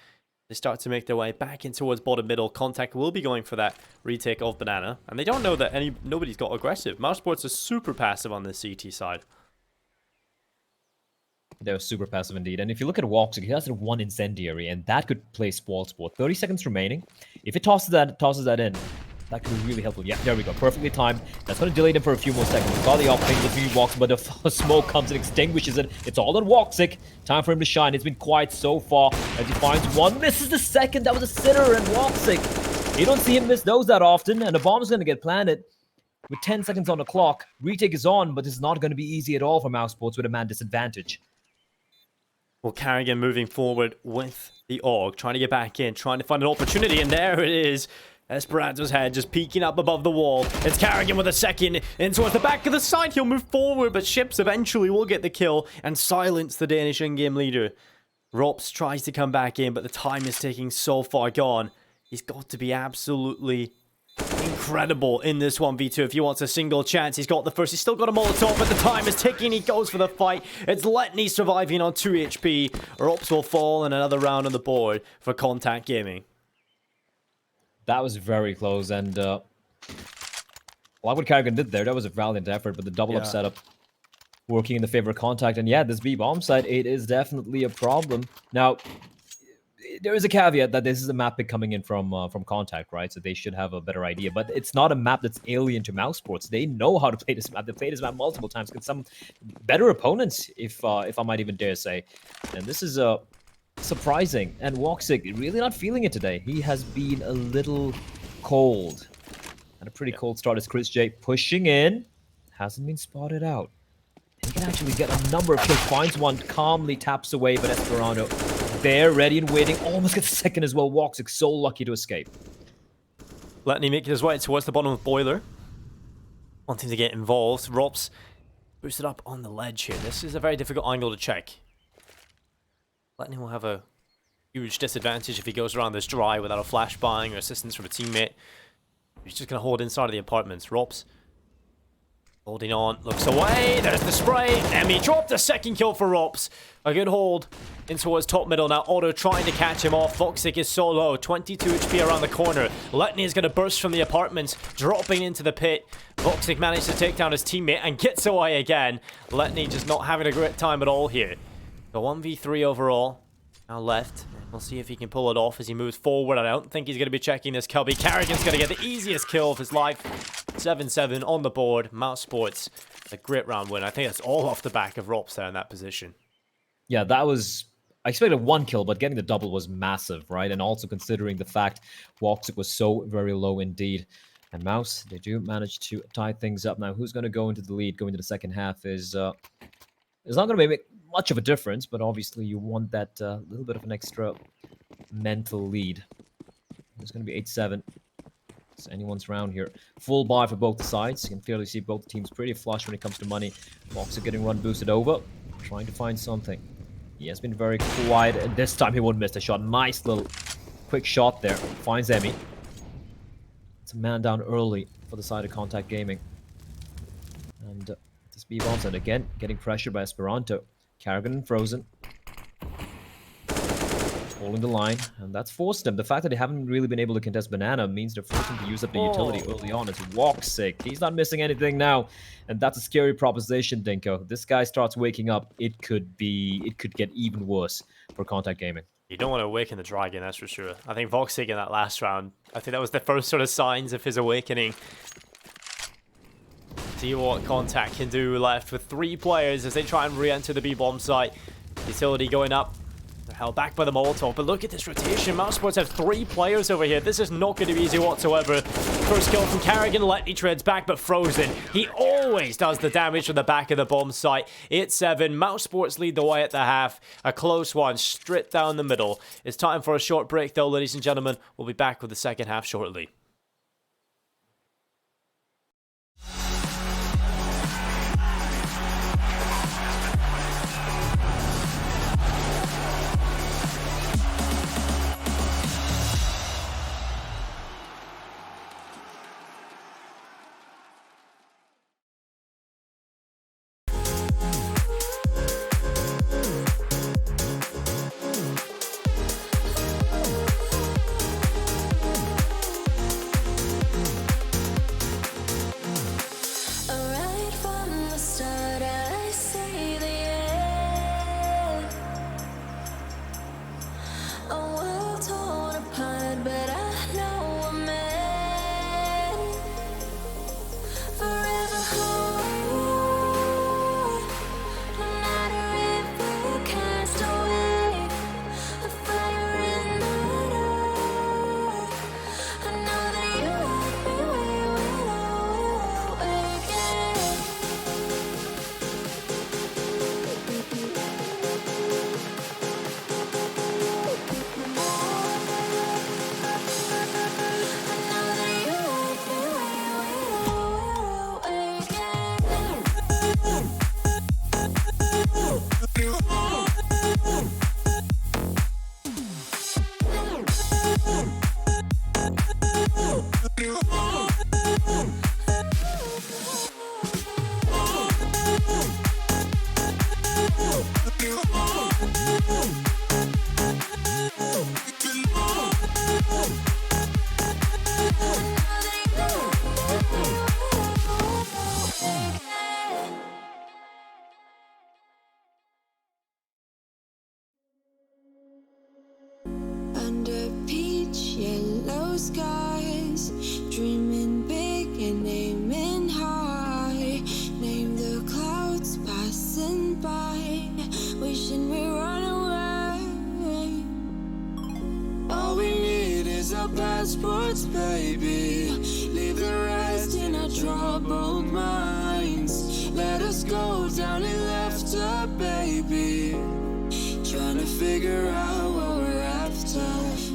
They start to make their way back in towards bottom middle. c0ntact will be going for that retake of Banana, and they don't know that nobody's got aggressive. mousesports are super passive on the CT side. They're super passive indeed. And if you look at Woxic, he has 1 incendiary, and that could play spoil sport. 30 seconds remaining. If it tosses that in, that could be really helpful. Yeah, there we go. Perfectly timed. That's going to delay them for a few more seconds. We saw the opening with Woxic, but the smoke comes and extinguishes it. It's all on Woxic. Time for him to shine. It's been quiet so far as he finds one. Misses the second. That was a sitter, and Woxic. You don't see him miss those that often, and the bomb is going to get planted. With 10 seconds on the clock, retake is on, but it's not going to be easy at all for mousesports with a man disadvantage. Well, Carrigan moving forward with the AUG, trying to get back in, trying to find an opportunity, and there it is. Esperanto's head just peeking up above the wall. It's Carrigan with a second in towards the back of the side. He'll move forward, but Ships eventually will get the kill and silence the Danish in-game leader. ropz tries to come back in, but the time is taking so far gone. He's got to be absolutely incredible in this 1v2 if he wants a single chance. He's got the first. He's still got a Molotov, but the time is ticking. He goes for the fight. It's Letney surviving on 2 HP. ropz will fall in another round on the board for c0ntact Gaming. That was very close, and like what Carrigan did there, that was a valiant effort, but the double-up setup working in the favor of c0ntact, and yeah, this B-bomb side, it is definitely a problem. Now, there is a caveat that this is a map pick coming in from c0ntact, right? So they should have a better idea, but it's not a map that's alien to mousesports. They know how to play this map. They've played this map multiple times against some better opponents, if I might even dare say. And this is surprising, and Woxic really not feeling it today. He has been a little cold. And a pretty cold start as Chris J pushing in. Hasn't been spotted out. He can actually get a number of kills. Finds one, calmly taps away, but Esperanto there, ready and waiting. Almost gets a second as well. Woxic so lucky to escape. Letney making his way towards the bottom of Boiler. Wanting to get involved. ropz boosted up on the ledge here. This is a very difficult angle to check. Letney will have a huge disadvantage if he goes around this dry without a flashbang or assistance from a teammate. He's just going to hold inside of the apartments. ropz holding on, looks away, there's the spray, and he dropped a second kill for ropz. A good hold in towards top middle now. Otto trying to catch him off. Woxic is so low, 22 HP around the corner. Letney is going to burst from the apartments, dropping into the pit. Woxic managed to take down his teammate and gets away again. Letney just not having a great time at all here. The 1v3 overall, now left. We'll see if he can pull it off as he moves forward. I don't think he's going to be checking this Cubby. Carrigan's going to get the easiest kill of his life. 7-7 on the board. mousesports, a great round win. I think that's all off the back of ropz there in that position. Yeah, that was... I expected 1 kill, but getting the double was massive, right? And also considering the fact Woxic was so very low indeed. And Mouse, they do manage to tie things up. Now, who's going to go into the lead, go into the second half is not going to make much of a difference, but obviously you want that little bit of an extra mental lead. It's going to be 8-7. It's anyone's round here. Full buy for both sides. You can clearly see both teams pretty flush when it comes to money. Woxic getting run boosted over, trying to find something. He has been very quiet, and this time he won't miss the shot. Nice little quick shot there. Finds Emmy. It's a man down early for the side of c0ntact Gaming. And this B-bombs, and again, getting pressured by Esperanto. Carrigan and Frozen. holding the line, and that's forced them. The fact that they haven't really been able to contest Banana means they're forcing to use up the utility early on. It's Walksick. He's not missing anything now, and that's a scary proposition, Dinko. If this guy starts waking up, it could get even worse for c0ntact Gaming. You don't want to awaken the dragon, that's for sure. I think Walksick in that last round, I think that was the first sort of signs of his awakening. See what c0ntact can do left with 3 players as they try and re-enter the B-bomb site. Utility going up. They're held back by the Molotov, but look at this rotation. mousesports have 3 players over here. This is not going to be easy whatsoever. First kill from Carrigan. Letney treads back, but Frozen. He always does the damage from the back of the bomb site. It's 7. mousesports lead the way at the half. A close one, straight down the middle. It's time for a short break, though, ladies and gentlemen. We'll be back with the second half shortly. Right from the start, I see the end. A world torn apart, but I know we're meant forever hold. No matter if we cast away, a fire in the dark. I know that you love me, we will awaken. Under peach yellow skies, dreaming big and aiming high. Name the clouds passing by, wishing we run away. All we need is our passports, baby. Leave the rest in our troubled minds. Let us go down in laughter, baby. Trying to figure out what we're after.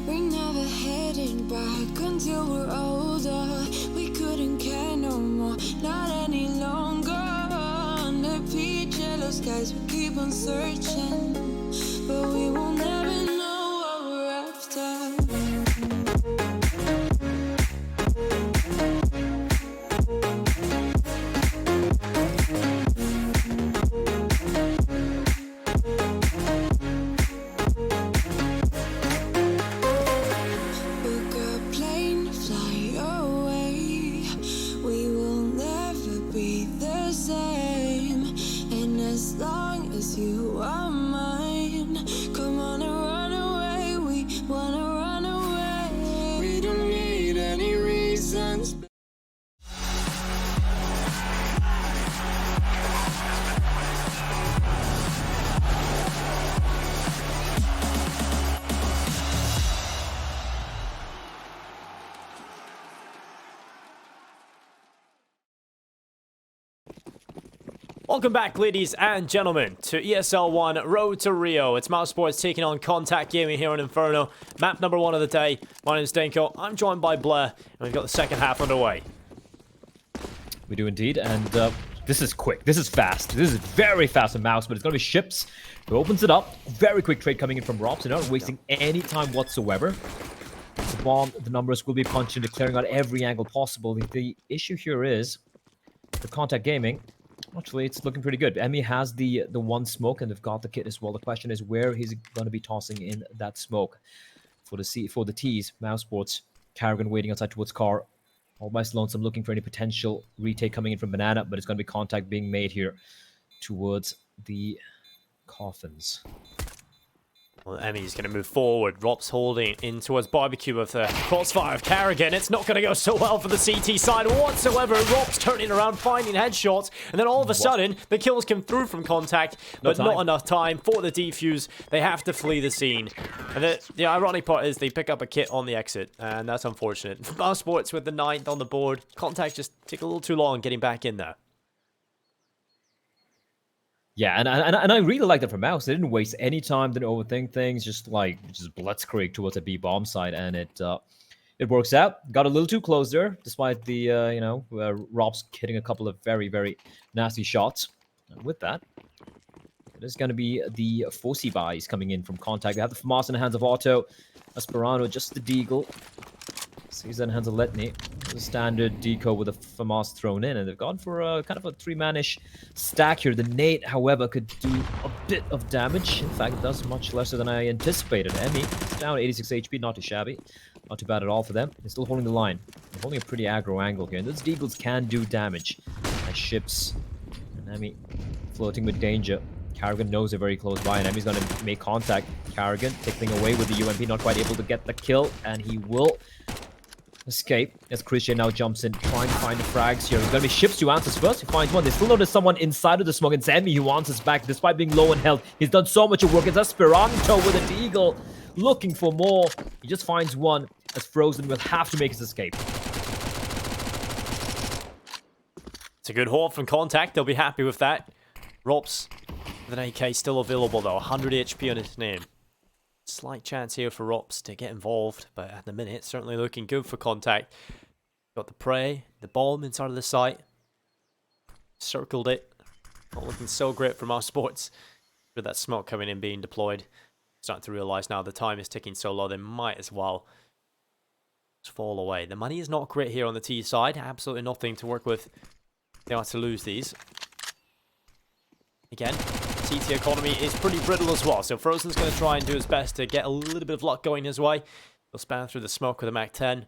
We're never heading back until we're older. We couldn't care no more, not any longer. Under peach yellow skies, we keep on searching, but we will never know what we're after. Book a plane, fly away. We will never be the same. And as long as you are mine, come on and run away. We wanna run away. We don't need any reasons. Welcome back, ladies and gentlemen, to ESL One Road to Rio. It's mousesports taking on c0ntact Gaming here on Inferno. Map number 1 of the day. My name is Dinko. I'm joined by Blair, and we've got the second half underway. We do indeed, and this is quick. This is fast. This is very fast on mouse, but it's going to be Ships who opens it up. Very quick trade coming in from Robs. They're not wasting any time whatsoever. The bomb, the numbers will be punched into clearing out every angle possible. The issue here is for c0ntact Gaming, Actually, it's looking pretty good. Emmy has the one smoke, and they've got the kit as well. The question is where he's going to be tossing in that smoke for the T's. Mousesports, Carrigan waiting outside towards car. Almost lonesome, looking for any potential retake coming in from Banana, but it's going to be contact being made here towards the coffins. Well, Emmy's going to move forward. Rop's holding in towards Barbecue with the crossfire of Carrigan. It's not going to go so well for the CT side whatsoever. Rop's turning around, finding headshots, and then all of a sudden, the kills come through from contact, but not enough time for the defuse. They have to flee the scene. And the ironic part is they pick up a kit on the exit, and that's unfortunate. mousesports with the 9th on the board. Contact just take a little too long getting back in there. Yeah, and I really like that from Mouse. They didn't waste any time, didn't overthink things, just blitzkrieg towards a B bomb site, and it works out. Got a little too close there, despite the Rob's hitting a couple of very, very nasty shots. And with that, it is going to be the Fossey buys coming in from contact. They have the FAMAS in the hands of Otto. Esperanto, just the Deagle. Sees that in the hands of Letney. The standard deco with a FAMAS thrown in, and they've gone for a kind of a 3-man-ish stack here. The nade, however, could do a bit of damage. In fact, it does much lesser than I anticipated. Emmy is down 86 HP, not too shabby. Not too bad at all for them. They're still holding the line. They're holding a pretty aggro angle here, and those Deagles can do damage. As ships and Emmy floating with danger. Carrigan knows they're very close by, and Emmy's going to make contact. Carrigan tickling away with the UMP, not quite able to get the kill, and he will escape as Christian now jumps in, trying to find the frags here. He's going to be ships to answers first. He finds one. They still notice someone inside of the smoke, and it's Emmy who answers back despite being low in health. He's done so much work. It's Esperanto with a Deagle looking for more. He just finds one as Frozen will have to make his escape. It's a good haul from contact. They'll be happy with that. Rops with an AK still available though. 100 HP on his name. Slight chance here for Rops to get involved, but at the minute, certainly looking good for contact. Got the prey, the bomb inside of the site. Circled it. Not looking so great for mousesports. With that smoke coming in, being deployed. Starting to realize now the time is ticking so low, they might as well just fall away. The money is not great here on the T side. Absolutely nothing to work with. They are to lose these. Again, CT economy is pretty brittle as well, so Frozen's going to try and do his best to get a little bit of luck going his way. He'll span through the smoke with a MAC-10,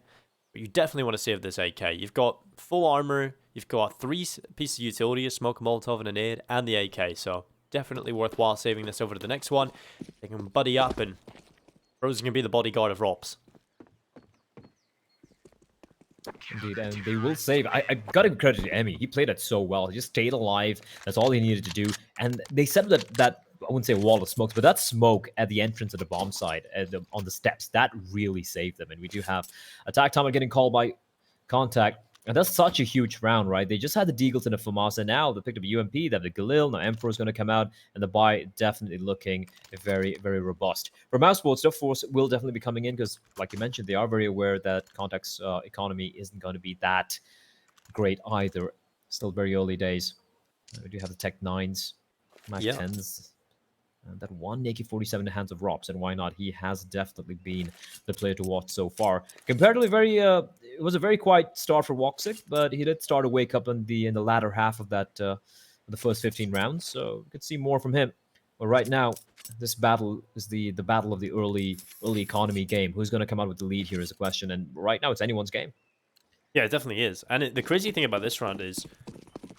but you definitely want to save this AK. You've got full armor, you've got 3 pieces of utility, a smoke, a Molotov, and a nade, and the AK, so definitely worthwhile saving this over to the next one. They can buddy up, and Frozen can be the bodyguard of Rops. Indeed, and they will save. I gotta give credit to Emmy. He played it so well. He just stayed alive. That's all he needed to do. And they set up that I wouldn't say a wall of smokes, but that smoke at the entrance of the bomb site on the steps, that really saved them. And we do have attack timer getting called by contact. And that's such a huge round, right? They just had the Deagles and the FAMAS, and now they picked up a UMP, they have the Galil, now Emperor is going to come out, and the buy definitely looking very, very robust. For mousesports, their force will definitely be coming in, because, like you mentioned, they are very aware that Contact's economy isn't going to be that great either. Still very early days. We do have the Tech 9s, Mac 10s. And that one Naked 47 in the hands of Rops, and why not? He has definitely been the player to watch so far. Comparatively, it was a very quiet start for Woxic, but he did start to wake up in the latter half of that the first 15 rounds, so we could see more from him. But right now, this battle is the battle of the early economy game. Who's going to come out with the lead here is the question, and right now it's anyone's game. Yeah, it definitely is. And the crazy thing about this round is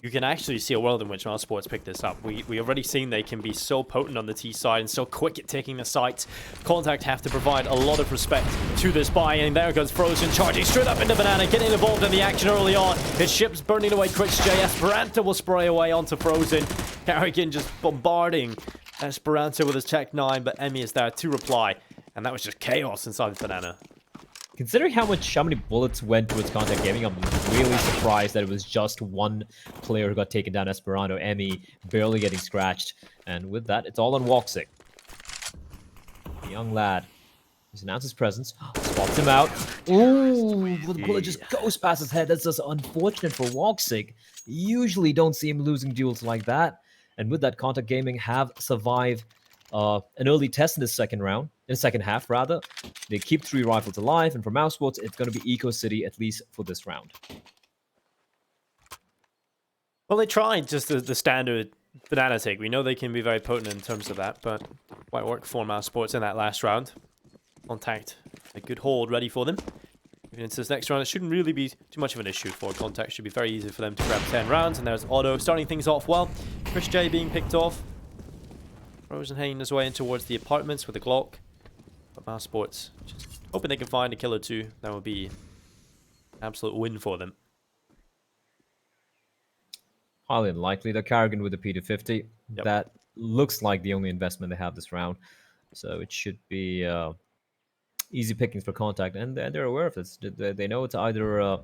you can actually see a world in which mousesports pick this up. We already seen they can be so potent on the T side and so quick at taking the sites. Contact have to provide a lot of respect to this buy, and there goes Frozen charging straight up into Banana, getting involved in the action early on. His ship's burning away Crits J. Esperanto will spray away onto Frozen. Carrigan just bombarding Esperanto with his Tech 9, but Emmy is there to reply, and that was just chaos inside the Banana. Considering how many bullets went towards Contact Gaming, I'm really surprised that it was just one player who got taken down. Esperanto, Emmy, barely getting scratched. And with that, it's all on Woxic. The young lad. He's announced his presence. Swaps him out. Ooh, the bullet just goes past his head. That's just unfortunate for Woxic. Usually don't see him losing duels like that. And with that, Contact Gaming have survived an early test in the second half. They keep 3 rifles alive, and for mousesports, it's going to be Eco City, at least for this round. Well, they tried just the standard banana take. We know they can be very potent in terms of that, but quite work for mousesports in that last round. c0ntact, a good hold ready for them. Moving into this next round, it shouldn't really be too much of an issue for c0ntact. Should be very easy for them to grab 10 rounds. And there's Otto starting things off well. Chris J being picked off. Rosen heading his way in towards the apartments with a Glock. But mousesports just hoping they can find a kill or two. That would be an absolute win for them. Highly unlikely. The Carrigan with the P250. Yep. That looks like the only investment they have this round. So it should be easy pickings for c0ntact. And they're aware of this. They know it's either a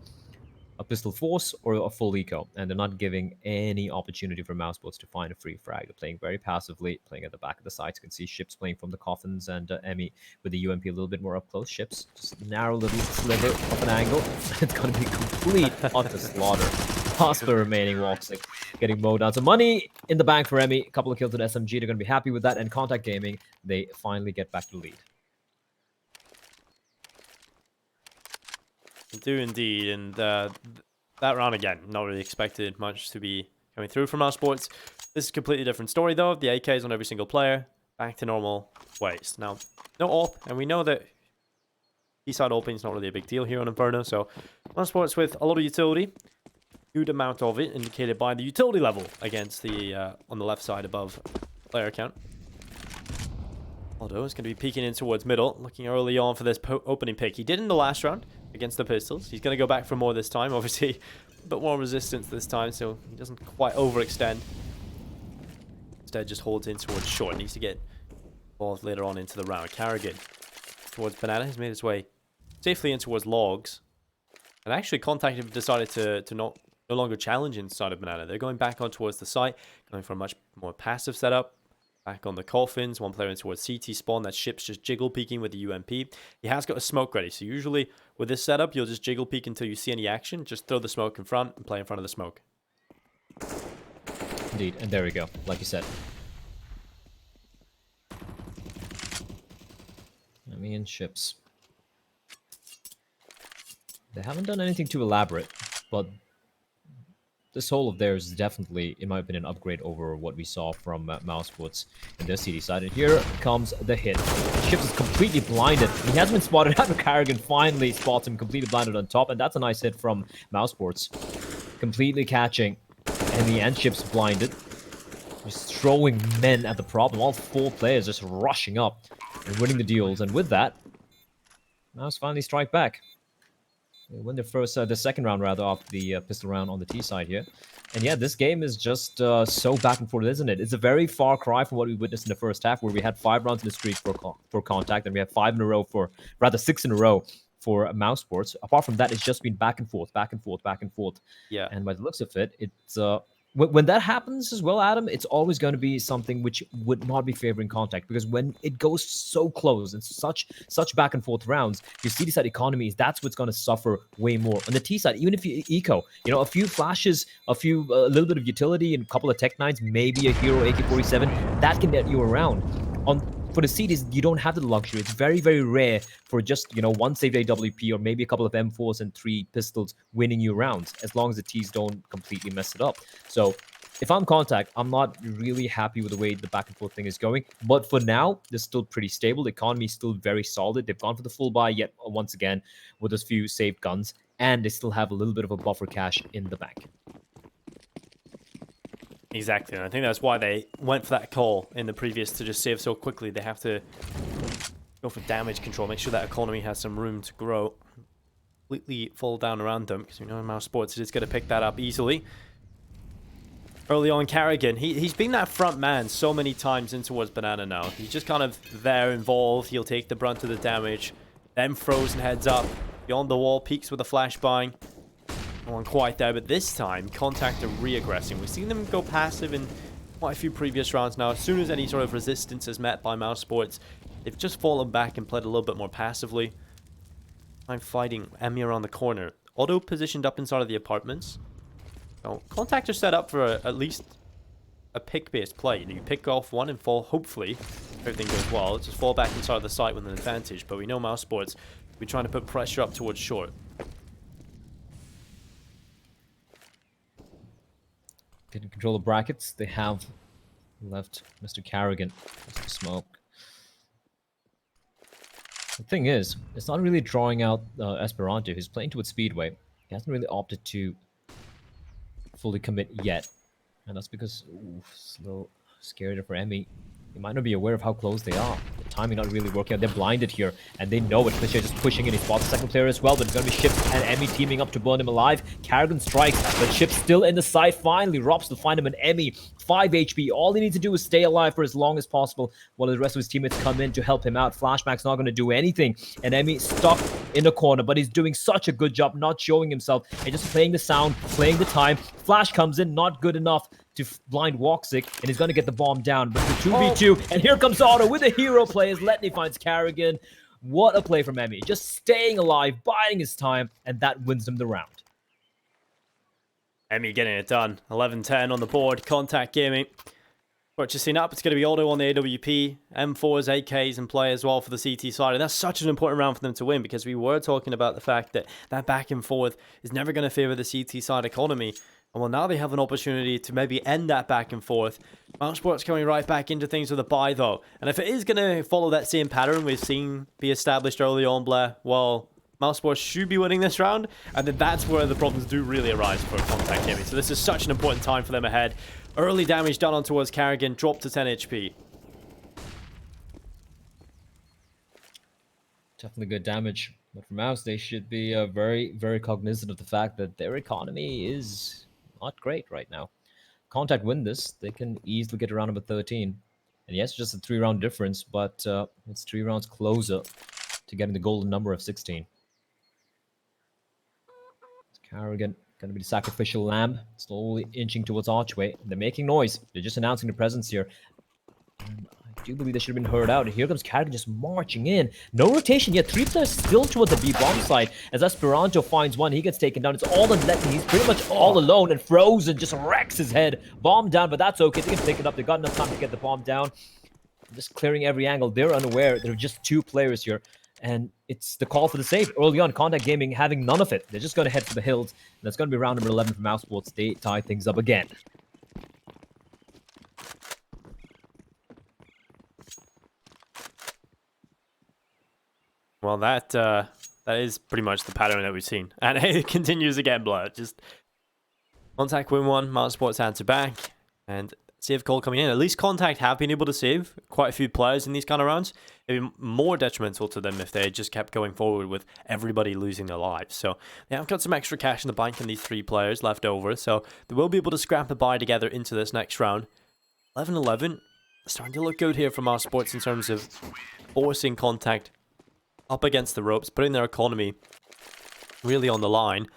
pistol force or a full eco. And they're not giving any opportunity for mousesports to find a free frag. They're playing very passively, playing at the back of the sites. You can see ships playing from the coffins and Emmy with the UMP a little bit more up close. Ships, just a narrow little sliver of an angle. It's going to be complete utter slaughter. Past the remaining walks, like getting mowed down. So money in the bank for Emmy. A couple of kills at SMG. They're going to be happy with that. And c0ntact Gaming, they finally get back to lead. Do indeed, and that round again, not really expected much to be coming through from mousesports. This is a completely different story though. The AKs on every single player, back to normal ways. Now, no AWP, and we know that T-side AWPing is not really a big deal here on Inferno, so mousesports with a lot of utility. Good amount of it, indicated by the utility level against the, on the left side above player count. Aldo is going to be peeking in towards middle, looking early on for this opening pick. He did in the last round against the pistols. He's going to go back for more this time. Obviously, a bit more resistance this time, so he doesn't quite overextend. Instead, just holds in towards short. Needs to get involved later on into the round. Carrigan towards Banana. He's made his way safely in towards logs. And actually, c0ntact have decided to no longer challenge inside of Banana. They're going back on towards the site, going for a much more passive setup. Back on the coffins, one player in towards CT spawn. That ship's just jiggle peeking with the UMP. He has got a smoke ready, so usually with this setup, you'll just jiggle peek until you see any action. Just throw the smoke in front and play in front of the smoke. Indeed, and there we go, like you said. Emmy and ships. They haven't done anything too elaborate, but this hole of theirs is definitely, in my opinion, an upgrade over what we saw from mousesports in their CD side. And here comes the hit. Ships is completely blinded. He hasn't been spotted out. Carrigan finally spots him completely blinded on top. And that's a nice hit from mousesports. Completely catching Emmy and Ships blinded. Just throwing men at the problem. All four players just rushing up and winning the deals. And with that, Mouse finally strike back. They win the second round rather off the pistol round on the T side here. And yeah, this game is just so back and forth, isn't it? It's a very far cry from what we witnessed in the first half, where we had 5 rounds in the streak for c0ntact, and we had 5 in a row for, rather 6 in a row for mousesports. Apart from that, it's just been back and forth, back and forth, back and forth. Yeah. And by the looks of it, it's when that happens as well, Adam, it's always going to be something which would not be favoring c0ntact, because when it goes so close and such back and forth rounds, your CD side economies, that's what's going to suffer way more. On the T side, even if you eco, you know, a few flashes, a little bit of utility, and a couple of Tech 9s, maybe a hero AK-47, that can get you around. For the CDs, you don't have the luxury. It's very, very rare for just, you know, one saved AWP or maybe a couple of M4s and 3 pistols winning you rounds, as long as the Ts don't completely mess it up. So if I'm c0ntact, I'm not really happy with the way the back and forth thing is going. But for now, they're still pretty stable. The economy is still very solid. They've gone for the full buy yet once again with those few saved guns, and they still have a little bit of a buffer cash in the bank. Exactly, and I think that's why they went for that call in the previous to just save so quickly. They have to go for damage control, make sure that economy has some room to grow. Completely fall down around them, because we know in mousesports is just going to pick that up easily. Early on, Carrigan, he's been that front man so many times in towards Banana now. He's just kind of there involved. He'll take the brunt of the damage. Then Frozen heads up. Beyond the wall, peeks with a flashbang. No one quite there, but this time, c0ntact are re-aggressing. We've seen them go passive in quite a few previous rounds now. As soon as any sort of resistance is met by mousesports, they've just fallen back and played a little bit more passively. I'm fighting Emmy around the corner. Auto positioned up inside of the apartments. So c0ntact are set up for at least a pick-based play. You pick off one and fall, hopefully, if everything goes well. Just fall back inside of the site with an advantage. But we know mousesports, we're trying to put pressure up towards short. getting control of brackets. They have left Mr. Carrigan. Mr. Smoke. The thing is, it's not really drawing out Esperanto, who's playing towards Speedway. He hasn't really opted to fully commit yet. And that's because, slow, scared for Emmy. He might not be aware of how close they are. The timing not really working out. They're blinded here, and they know it. Cliché just pushing in. He spots the second player as well, but it's going to be Ships and Emmy teaming up to burn him alive. Carrigan strikes, but Ships still in the side. Finally, Robs will find him an Emmy. 5 HP. All he needs to do is stay alive for as long as possible while the rest of his teammates come in to help him out. Flashback's not going to do anything, and Emmy stuck in the corner, but he's doing such a good job not showing himself and just playing the sound, playing the time. Flash comes in, not good enough to blind Woxic, and he's going to get the bomb down. But the 2v2, and here comes Otto with a hero play as Letney finds Carrigan. What a play from Emmy. Just staying alive, biding his time, and that wins him the round. Emmy getting it done. 11-10 on the board. c0ntact Gaming purchasing up. It's going to be Otto on the AWP. M4s, AKs in play as well for the CT side. And that's such an important round for them to win, because we were talking about the fact that that back and forth is never going to favor the CT side economy. And well, now they have an opportunity to maybe end that back and forth. mousesports coming right back into things with a buy, though. And if it is going to follow that same pattern we've seen be established early on, Blair, well, mousesports should be winning this round. And then that's where the problems do really arise for c0ntact Gaming. So this is such an important time for them ahead. Early damage done on towards Carrigan, dropped to 10 HP. Definitely good damage. But for Mouse, they should be very, very cognizant of the fact that their economy is not great right now. c0ntact win this, they can easily get around number 13. And yes, just a 3-round difference, but it's 3 rounds closer to getting the golden number of 16. Carrigan going to be the sacrificial lamb, slowly inching towards Archway. They're making noise. They're just announcing their presence here. And I do believe they should have been heard out. Here comes Carrigan just marching in. No rotation yet. 3 players still towards the B-bomb side. As Esperanto finds one, he gets taken down. It's all on Letney. He's pretty much all alone, and Frozen just wrecks his head. Bomb down, but that's okay. They can pick it up. They've got enough time to get the bomb down. Just clearing every angle. They're unaware. There are just 2 players here. And it's the call for the save. Early on, c0ntact Gaming having none of it. They're just going to head for the hills. And that's going to be round number 11 for mousesports. They tie things up again. Well, that is pretty much the pattern that we've seen. And it continues again, Blur. Just c0ntact win one, mousesports answer back. And save call coming in. At least c0ntact have been able to save quite a few players in these kind of rounds. It'd be more detrimental to them if they just kept going forward with everybody losing their lives. So they have got some extra cash in the bank in these 3 players left over. So they will be able to scrap a buy together into this next round. 11-11. Starting to look good here for mousesports in terms of forcing c0ntact up against the ropes, putting their economy really on the line.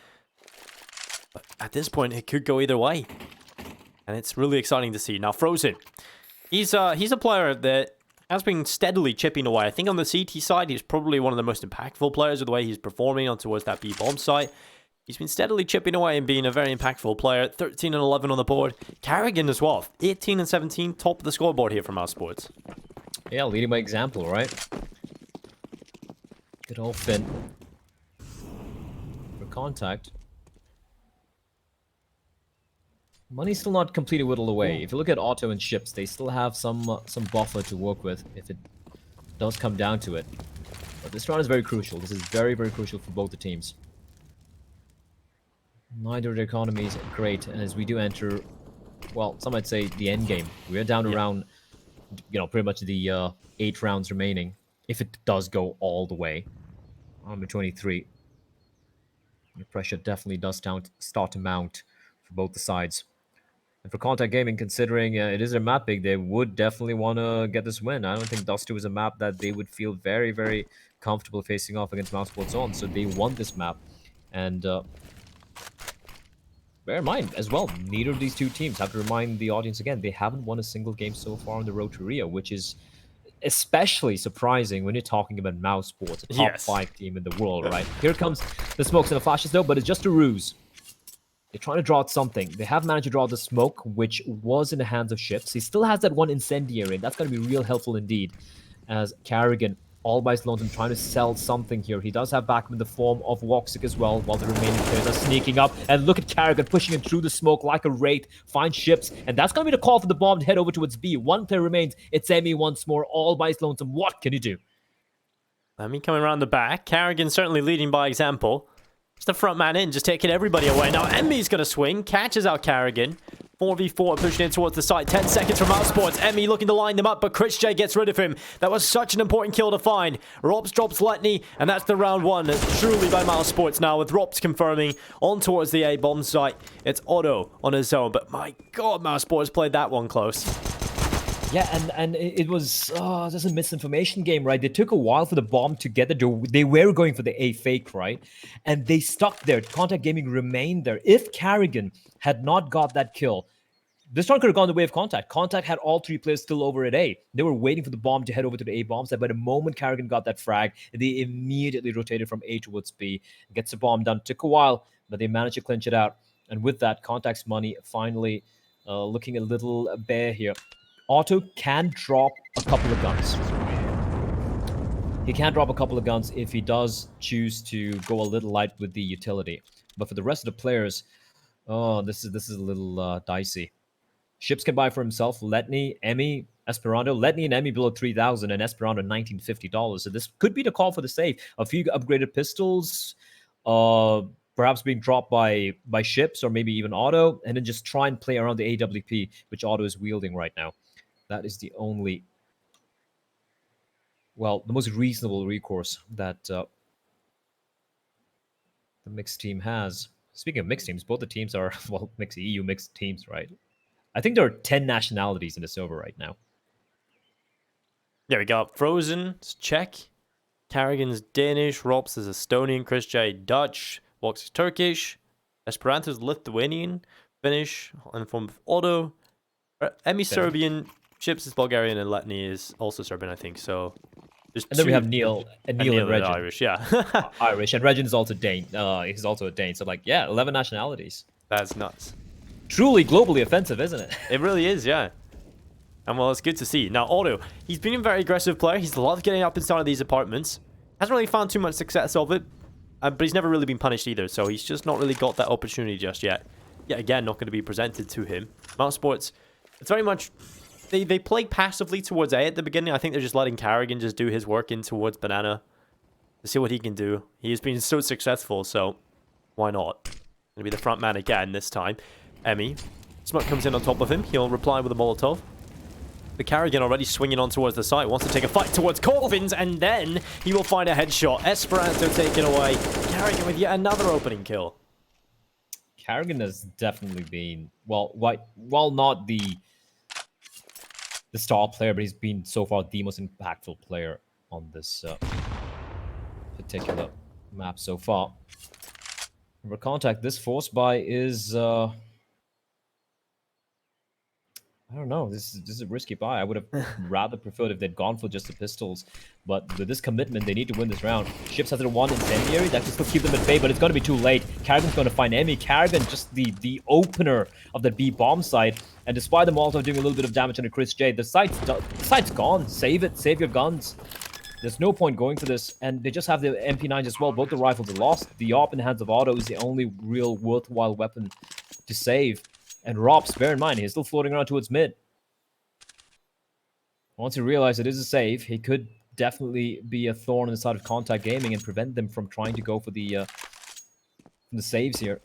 But at this point, it could go either way. And it's really exciting to see. Now, Frozen. He's a player that has been steadily chipping away. I think on the CT side, he's probably one of the most impactful players with the way he's performing on towards that B-bomb site. He's been steadily chipping away and being a very impactful player. 13-11 on the board. Carrigan as well. 18-17, top of the scoreboard here from mousesports. Yeah, leading by example, right? Good old Finn. For c0ntact. Money's still not completely whittled away. If you look at Otto and Ships, they still have some buffer to work with if it does come down to it. But this round is very crucial. This is very, very crucial for both the teams. Neither of their economies are great, and as we do enter, well, some might say the end game. We're down to round, pretty much the 8 rounds remaining. If it does go all the way, number 23. The pressure definitely does start to mount for both the sides. And for c0ntact Gaming, considering it is a map big, they would definitely want to get this win. I don't think Dust 2 is a map that they would feel very, very comfortable facing off against mousesports on. So they want this map. And bear in mind, as well, neither of these 2 teams, have to remind the audience again, they haven't won a single game so far on the road to Rio, which is especially surprising when you're talking about mousesports, a top 5 team in the world, right? Here comes the smokes and the flashes, though, but it's just a ruse. They're trying to draw out something. They have managed to draw the smoke, which was in the hands of Ships. He still has that one incendiary, and that's going to be real helpful indeed. As Carrigan all by his lonesome, trying to sell something here. He does have backup in the form of Woxic as well, while the remaining players are sneaking up. And look at Carrigan pushing him through the smoke like a wraith, find ships, and that's going to be the call for the bomb to head over towards B. One player remains. It's Emmy once more, all by his lonesome. What can he do? Emmy coming around the back. Carrigan certainly leading by example. Just the front man in, just taking everybody away. Now Emmy's going to swing, catches out Carrigan. 4v4 pushing in towards the side. 10 seconds from mousesports. Emmy looking to line them up, but Chris J gets rid of him. That was such an important kill to find. Robs drops Letney, and that's the round one. Truly by mousesports now, with Robs confirming on towards the A bomb site. It's Otto on his own, but my god, mousesports played that one close. Yeah, and it was just a misinformation game, right? They took a while for the bomb to get there. They were going for the A fake, right? And they stuck there. Contact Gaming remained there. If Carrigan had not got that kill, this one could have gone the way of Contact. Contact had all three players still over at A. They were waiting for the bomb to head over to the A bomb site, but the moment Carrigan got that frag, they immediately rotated from A towards B. Gets the bomb done. Took a while, but they managed to clinch it out. And with that, Contact's money finally looking a little bare here. Otto can drop a couple of guns. He can drop a couple of guns if he does choose to go a little light with the utility. But for the rest of the players, this is a little dicey. Ships can buy for himself. Letney, Emmy, Esperanto. Letney and Emmy below 3,000 and Esperanto $1,950. So this could be the call for the save. A few upgraded pistols, perhaps being dropped by ships or maybe even Otto, and then just try and play around the AWP, which Otto is wielding right now. That is the only, well, the most reasonable recourse that the mixed team has. Speaking of mixed teams, both the teams are, well, mixed EU mixed teams, right? I think there are 10 nationalities in the server right now. Yeah, we got Frozen, it's Czech, Carrigan's Danish, Robs is Estonian, Chris J Dutch, Vox is Turkish, Esperanto's Lithuanian, Finnish, in form of Otto, Emmy Serbian, Ships is Bulgarian, and Letney is also Serbian, I think. So, and then we have Neil and Regin. Irish, yeah. Irish, and Regin is also Dane. He's also a Dane. So, like, yeah, 11 nationalities. That's nuts. Truly globally offensive, isn't it? It really is, yeah. And well, it's good to see. Now, Otto, he's been a very aggressive player. He's loved getting up inside of these apartments. Hasn't really found too much success of it, but he's never really been punished either. So he's just not really got that opportunity just yet. Yet again, not going to be presented to him. Mousesports, it's very much... They play passively towards A at the beginning. I think they're just letting Carrigan just do his work in towards Banana to see what he can do. He has been so successful, so why not? Gonna be the front man again this time. Emmy. Smoke comes in on top of him. He'll reply with a Molotov. But Carrigan already swinging on towards the site. Wants to take a fight towards Coffins, and then he will find a headshot. Esperanto taken away. Carrigan with yet another opening kill. Carrigan has definitely been, well, while not the star player, but he's been so far the most impactful player on this particular map so far. For Contact, this force buy is I don't know. This is a risky buy. I would have rather preferred if they'd gone for just the pistols. But with this commitment, they need to win this round. Ships has it one incendiary. That can still keep them at bay, but it's going to be too late. Carrigan's going to find Emmy. Carrigan, just the opener of the B bomb site. And despite them also doing a little bit of damage on the Chris J, the site's gone. Save it. Save your guns. There's no point going for this. And they just have the MP9s as well. Both the rifles are lost. The AWP in the hands of Otto is the only real worthwhile weapon to save. And Robs, bear in mind, he's still floating around towards mid. Once he realizes it is a save, he could definitely be a thorn in the side of Contact Gaming and prevent them from trying to go for the saves here.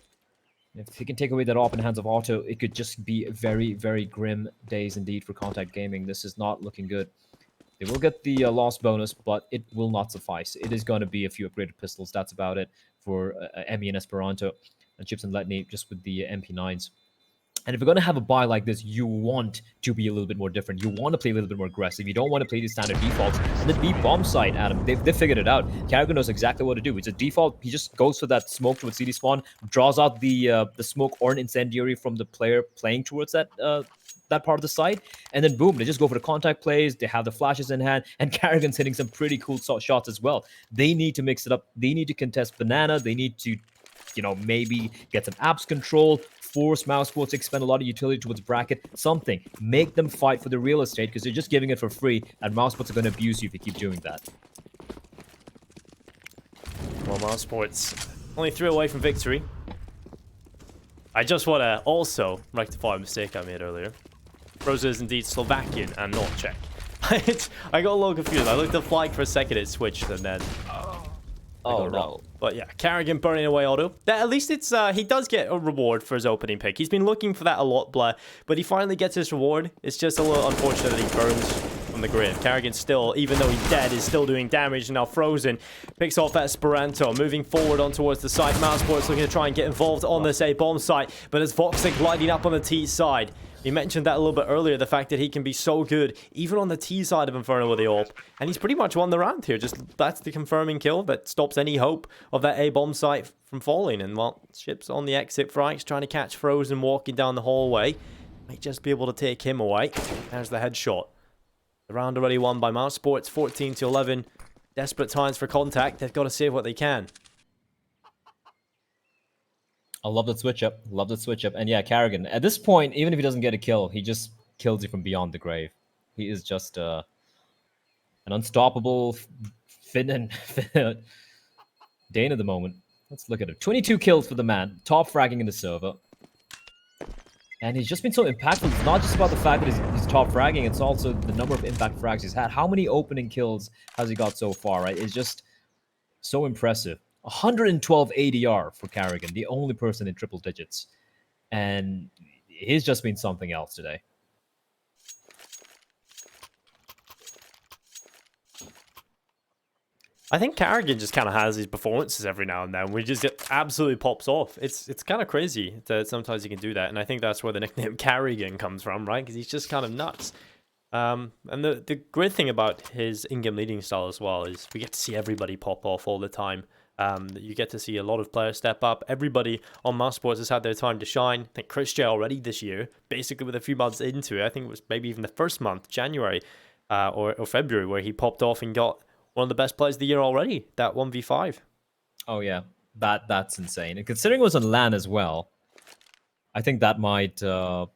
If he can take away that AWP in the hands of Otto, it could just be very, very grim days indeed for Contact Gaming. This is not looking good. They will get the loss bonus, but it will not suffice. It is going to be a few upgraded pistols. That's about it for Emmy and Esperanto. And Chips and Letney just with the MP9s. And if you're going to have a buy like this, you want to be a little bit more different. You want to play a little bit more aggressive. You don't want to play these standard defaults. And the B bomb site, Adam, they figured it out. Carrigan knows exactly what to do. It's a default. He just goes for that smoke towards CD spawn, draws out the smoke or an incendiary from the player playing towards that part of the site, and then boom, they just go for the contact plays. They have the flashes in hand, and Carrigan's hitting some pretty cool shots as well. They need to mix it up. They need to contest Banana. They need to, you know, maybe get some apps control, force mousesports to expend a lot of utility towards bracket, something. Make them fight for the real estate, because they're just giving it for free, and mousesports are going to abuse you if you keep doing that. Well, mousesports only 3 away from victory. I just want to also rectify a mistake I made earlier. Frozen is indeed Slovakian and not Czech. I got a little confused. I looked at flag for a second, it switched, and then... Oh, no. But yeah, Carrigan burning away Otto. At least it's he does get a reward for his opening pick. He's been looking for that a lot, Blair, but he finally gets his reward. It's just a little unfortunate that he burns from the grid. Carrigan still, even though he's dead, is still doing damage. Now Frozen picks off Esperanto, moving forward on towards the site. mousesports looking to try and get involved on this A-bomb site, but as Voxic lighting up on the T side. We mentioned that a little bit earlier, the fact that he can be so good, even on the T side of Inferno with the AWP. And he's pretty much won the round here. Just that's the confirming kill that stops any hope of that A-bomb site from falling. And well, Ship's on the exit. Frank's trying to catch Frozen walking down the hallway. Might just be able to take him away. There's the headshot. The round already won by mousesports, 14-11. Desperate times for c0ntact. They've got to save what they can. I love that switch up. Love that switch up. And yeah, Carrigan, at this point, even if he doesn't get a kill, he just kills you from beyond the grave. He is just an unstoppable Dane at the moment. Let's look at it. 22 kills for the man. Top fragging in the server. And he's just been so impactful. It's not just about the fact that he's top fragging. It's also the number of impact frags he's had. How many opening kills has he got so far, right? It's just so impressive. 112 ADR for Carrigan, the only person in triple digits. And he's just been something else today. I think Carrigan just kind of has these performances every now and then. We just it absolutely pops off. It's kind of crazy that sometimes he can do that. And I think that's where the nickname Carrigan comes from, right? Because he's just kind of nuts. And the great thing about his in-game leading style as well is we get to see everybody pop off all the time. You get to see a lot of players step up. Everybody on mousesports has had their time to shine. I think Chris J already this year, basically with a few months into it. I think it was maybe even the first month, January or February, where he popped off and got one of the best players of the year already, that 1v5. Oh, yeah. That's insane. And considering it was on LAN as well, I think that might, you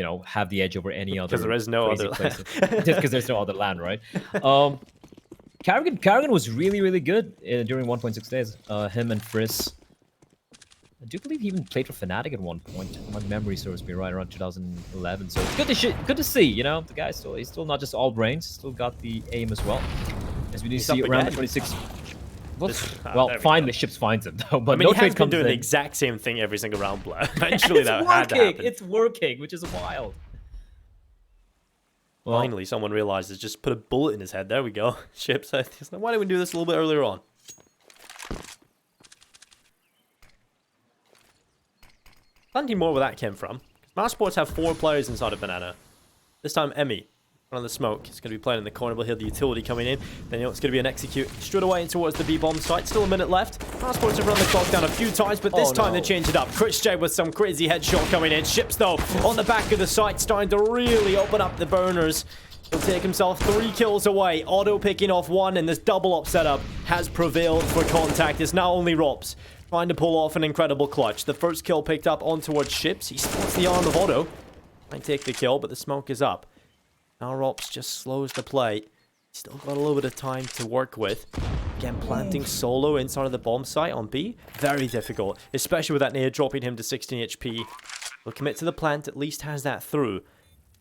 know, have the edge over any other. Because there is no other LAN. Just because there's no other LAN, right? Carrigan was really, really good during 1.6 days. Him and Friss. I do believe he even played for Fnatic at one point. My memory serves me right, around 2011. So it's good to see, you know, the guy he's still not just all brains, still got the aim as well. As we need to see around the 26. Well, finally Ships finds him though. But I mean, no he has trade been comes doing the in. exact same thing every single round, Blair. Eventually that had to happen. It's working, which is wild. Well, finally, someone realizes just put a bullet in his head. There we go. Ships. Why didn't we do this a little bit earlier on? Plenty more where that came from. mousesports have 4 players inside of Banana. This time, Emmy. On the smoke. It's going to be playing in the corner. We'll hear the utility coming in. Then you know it's going to be an execute straight away in towards the B-bomb site. Still a minute left. mousesports have run the clock down a few times, but this time they change it up. Chris J with some crazy headshot coming in. Ships, though, on the back of the site, starting to really open up the burners. He'll take himself 3 kills away. Otto picking off 1, and this double-up setup has prevailed for c0ntact. It's now only Rops trying to pull off an incredible clutch. The first kill picked up on towards Ships. He spots the arm of Otto. Might take the kill, but the smoke is up. Now Rops just slows the play. Still got a little bit of time to work with. Again, planting solo inside of the bomb site on B. Very difficult, especially with that nade dropping him to 16 HP. He'll commit to the plant, at least has that through.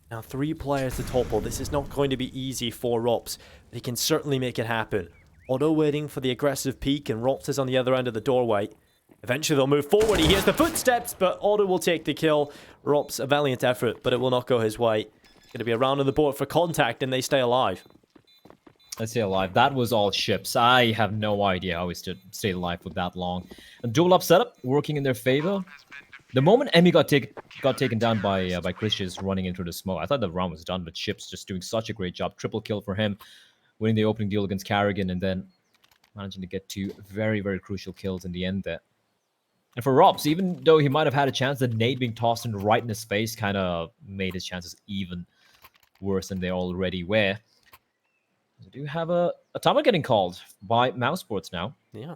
Now 3 players to topple. This is not going to be easy for Rops, but he can certainly make it happen. Otto waiting for the aggressive peek, and Rops is on the other end of the doorway. Eventually they'll move forward. He hears the footsteps, but Otto will take the kill. Rops, a valiant effort, but it will not go his way. Going to be a round on the board for c0ntact, and they stay alive. They stay alive. That was all Ships. I have no idea how he stayed alive for that long. A dual up setup working in their favor. The moment Emmy got taken down by Christians running into the smoke, I thought the round was done, but Ships just doing such a great job. Triple kill for him, winning the opening deal against Carrigan, and then managing to get 2 very, very crucial kills in the end there. And for Rops, even though he might have had a chance, the nade being tossed in right in his face kind of made his chances even worse than they already were. We do have a timeout getting called by mousesports now. Yeah.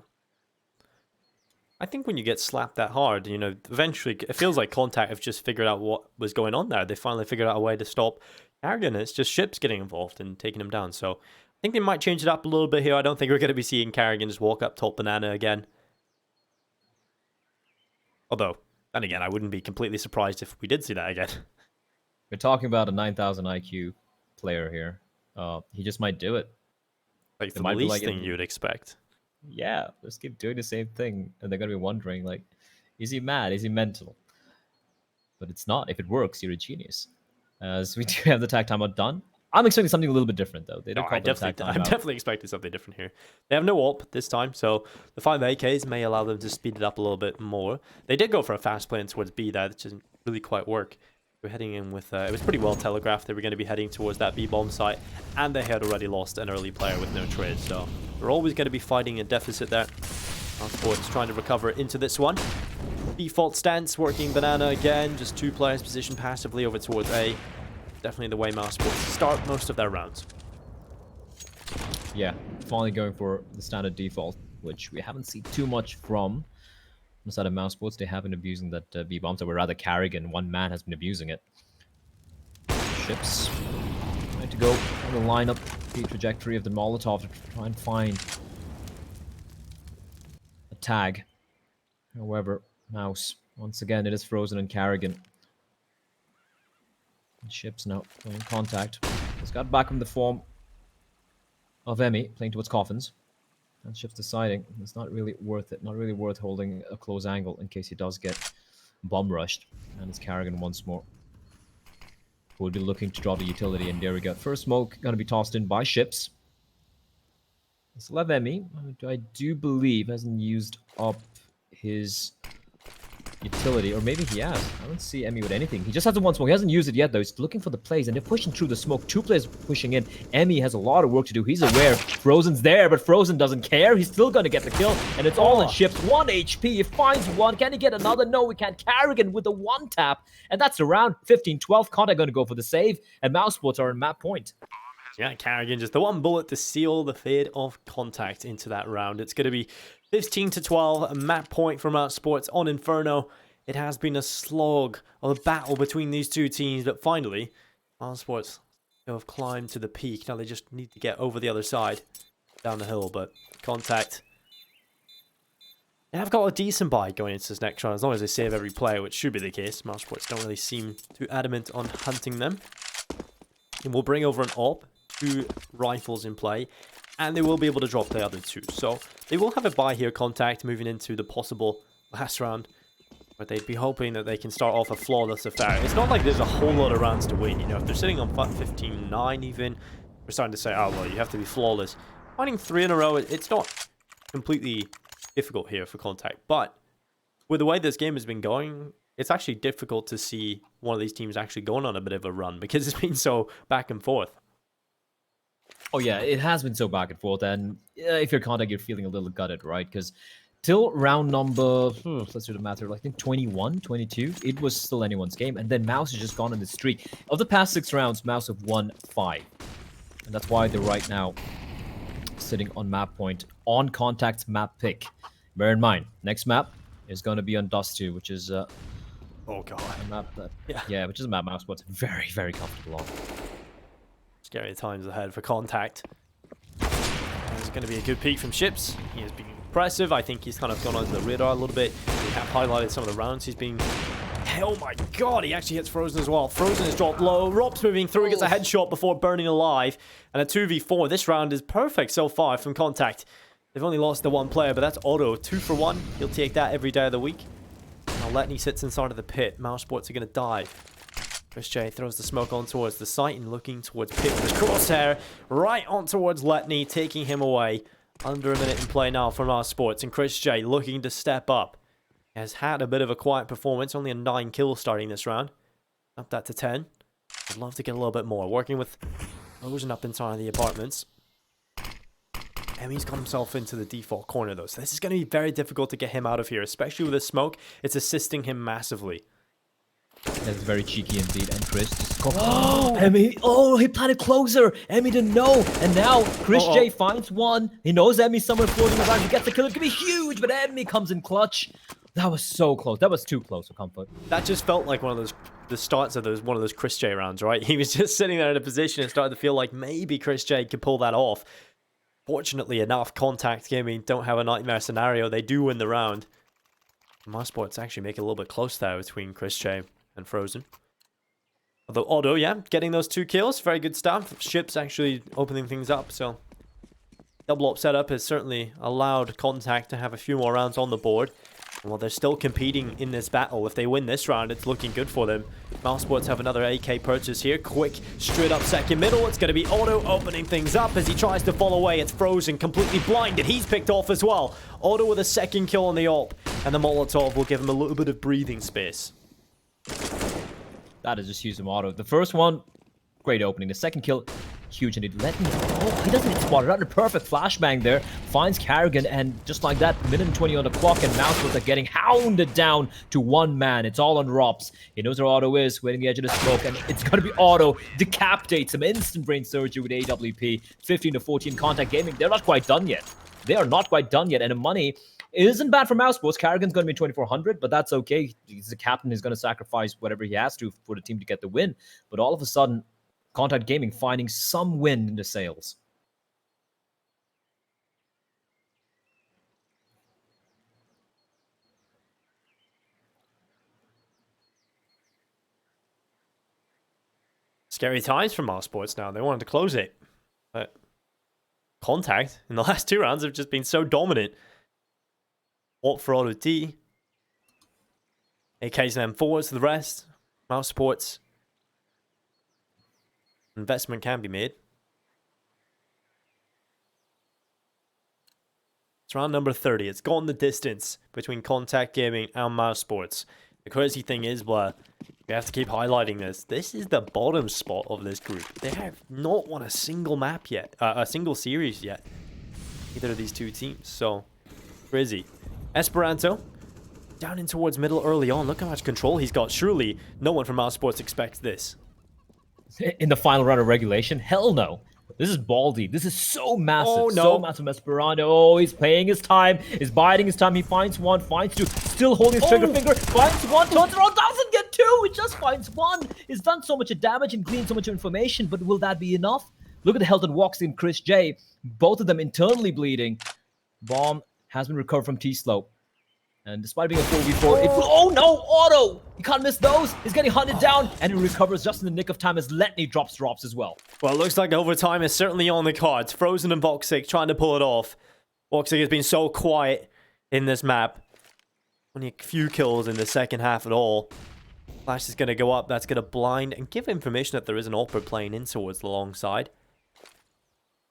I think when you get slapped that hard, you know, eventually it feels like c0ntact have just figured out what was going on there. They finally figured out a way to stop Carrigan. It's just Ships getting involved and taking him down. So think they might change it up a little bit here. I don't think we're going to be seeing Carrigan just walk up top banana again. Although, then again, I wouldn't be completely surprised if we did see that again. We're talking about a 9,000 IQ player here. He just might do it. Like the least thing you'd expect. Yeah, just keep doing the same thing. And they're going to be wondering, like, is he mad? Is he mental? But it's not. If it works, you're a genius. As we do have the tag timeout done. I'm expecting something a little bit different, though. They don't call it tag timeout. I'm definitely expecting something different here. They have no AWP this time, so the 5 AKs may allow them to speed it up a little bit more. They did go for a fast plan towards B there, which doesn't really quite work. We're heading in with... it was pretty well telegraphed they were going to be heading towards that B-bomb site, and they had already lost an early player with no trade, so we're always going to be fighting a deficit there. mousesports trying to recover into this one. Default stance, working banana again, just 2 players positioned passively over towards A. Definitely the way mousesports start most of their rounds. Yeah, finally going for the standard default, which we haven't seen too much from. On the side of mousesports, they have been abusing that B-bomb, so we're rather Carrigan. One man has been abusing it. Ships trying to go on the lineup, the trajectory of the Molotov to try and find a tag. However, Mouse, once again, it is Frozen and Carrigan. And Ships now playing contact. He's got back in the form of Emmy, playing towards Coffins. And Ships deciding it's not really worth it, not really worth holding a close angle in case he does get bomb rushed. And it's Carrigan once more. We'll be looking to draw the utility, and there we go. First smoke going to be tossed in by Ships. Still have Emmy, I do believe hasn't used up his utility, or maybe he has. I don't see Emmy with anything. He just has the one smoke. He hasn't used it yet, though. He's looking for the plays, and they're pushing through the smoke. 2 players pushing in. Emmy has a lot of work to do. He's aware Frozen's there, but Frozen doesn't care. He's still going to get the kill, and it's all in Ships. 1 HP. He finds one. Can he get another? No, we can't. Carrigan with the 1 tap, and that's around 15-12. c0ntact going to go for the save, and mousesports are in map point. Yeah, Carrigan just the 1 bullet to seal the fate of c0ntact into that round. It's going to be 15-12, a map point for mousesports on Inferno. It has been a slog of a battle between these 2 teams, but finally, mousesports have climbed to the peak. Now they just need to get over the other side, down the hill, but c0ntact, they have got a decent buy going into this next round, as long as they save every player, which should be the case. mousesports don't really seem too adamant on hunting them. And we'll bring over an AWP, 2 rifles in play, and they will be able to drop the other 2. So they will have a buy here, c0ntact, moving into the possible last round. But they'd be hoping that they can start off a flawless affair. It's not like there's a whole lot of rounds to win, you know. If they're sitting on 15-9 even, we're starting to say, oh, well, you have to be flawless. Finding 3 in a row, it's not completely difficult here for c0ntact. But with the way this game has been going, it's actually difficult to see one of these teams actually going on a bit of a run because it's been so back and forth. Oh, yeah, it has been so back and forth. And if you're c0ntact, you're feeling a little gutted, right? Because till round number, let's do the math here, I think 21, 22, it was still anyone's game. And then Mouse has just gone on the streak. Of the past 6 rounds, Mouse have won 5. And that's why they're right now sitting on map point on c0ntact's map pick. Bear in mind, next map is going to be on Dust 2, which is oh god, a map that, yeah, which is a map mousesports very, very comfortable on. Scary times ahead for c0ntact. There's going to be a good peek from Ships. He has been impressive. I think he's kind of gone under the radar a little bit. We have highlighted some of the rounds he's been... Oh my god, he actually hits Frozen as well. Frozen is dropped low. Rob's moving through, gets a headshot before burning alive. And a 2v4. This round is perfect so far from c0ntact. They've only lost the 1 player, but that's Otto. 2 for 1. He'll take that every day of the week. Now Letney sits inside of the pit. mousesports are going to dive. Chris J throws the smoke on towards the site and looking towards Pit with his crosshair. Right on towards Letney, taking him away. Under a minute in play now from mousesports. And Chris J looking to step up. Has had a bit of a quiet performance. Only a 9 kills starting this round. Up that to 10. I'd love to get a little bit more. Working with Rosen up inside of the apartments. Emmy's got himself into the default corner though. So this is going to be very difficult to get him out of here. Especially with the smoke. It's assisting him massively. That's very cheeky indeed. And Chris just Emmy, he planted closer. Emmy didn't know. And now Chris J finds one. He knows Emmy's somewhere floating around. He gets the kill. It could be huge, but Emmy comes in clutch. That was so close. That was too close for comfort. That just felt like the starts of one of those Chris J rounds, right? He was just sitting there in a position and started to feel like maybe Chris J could pull that off. Fortunately enough, Contact Gaming don't have a nightmare scenario. They do win the round. mousesports actually make it a little bit close there between Chris J and Frozen. Although Otto, yeah, getting those 2 kills, very good stuff. Ship's actually opening things up, so double op setup has certainly allowed Contact to have a few more rounds on the board. And while they're still competing in this battle, if they win this round, it's looking good for them. mousesports have another AK purchase here. Quick, straight up second middle. It's going to be Otto opening things up as he tries to fall away. It's Frozen, completely blinded. He's picked off as well. Otto with a second kill on the op. And the Molotov will give him a little bit of breathing space. That is just huge from Otto. The first one, great opening. The second kill, huge indeed. Oh, he doesn't get spotted out. A perfect flashbang there. Finds Carrigan, and just like that, minute and 20 on the clock, and mousesports are getting hounded down to 1 man. It's all on Rops. He knows where Otto is, waiting the edge of the smoke, and it's going to be Otto. Decapitates him. Instant brain surgery with AWP. 15-14 Contact Gaming. They're not quite done yet. They are not quite done yet, and the money isn't bad for mousesports. Carrigan's going to be 2,400, but that's okay. He's the captain. He's going to sacrifice whatever he has to for the team to get the win. But all of a sudden, Contact Gaming finding some wind in the sails. Scary times for mousesports now. They wanted to close it. But Contact, in the last 2 rounds, have just been so dominant. What for Auto T. AKs and M4s to the rest. mousesports. Investment can be made. It's round number 30. It's gone the distance between Contact Gaming and mousesports. The crazy thing is, we have to keep highlighting this. This is the bottom spot of this group. They have not won a single map yet, a single series yet. Either of these 2 teams. So, crazy. Esperanto, down in towards middle early on. Look how much control he's got. Surely, no one from mousesports expects this. In the final round of regulation? Hell no. This is Baldy. This is so massive. Oh, no. So massive. Esperanto. Oh, he's playing his time. He's biding his time. He finds 1, finds 2. Still holding his trigger finger. Finds 1. Turns around. Doesn't get 2. He just finds 1. He's done so much damage and gleaned so much information. But will that be enough? Look at the health and walks in Chris J. Both of them internally bleeding. Bomb has been recovered from T-Slope. And despite being a 4v4, oh no, Otto! You can't miss those. He's getting hunted down, and he recovers just in the nick of time as Letney drops as well. Well, it looks like overtime is certainly on the cards. Frozen and Voxic trying to pull it off. Voxic has been so quiet in this map. Only a few kills in the second half at all. Flash is going to go up. That's going to blind and give information that there is an AWP playing in towards the long side.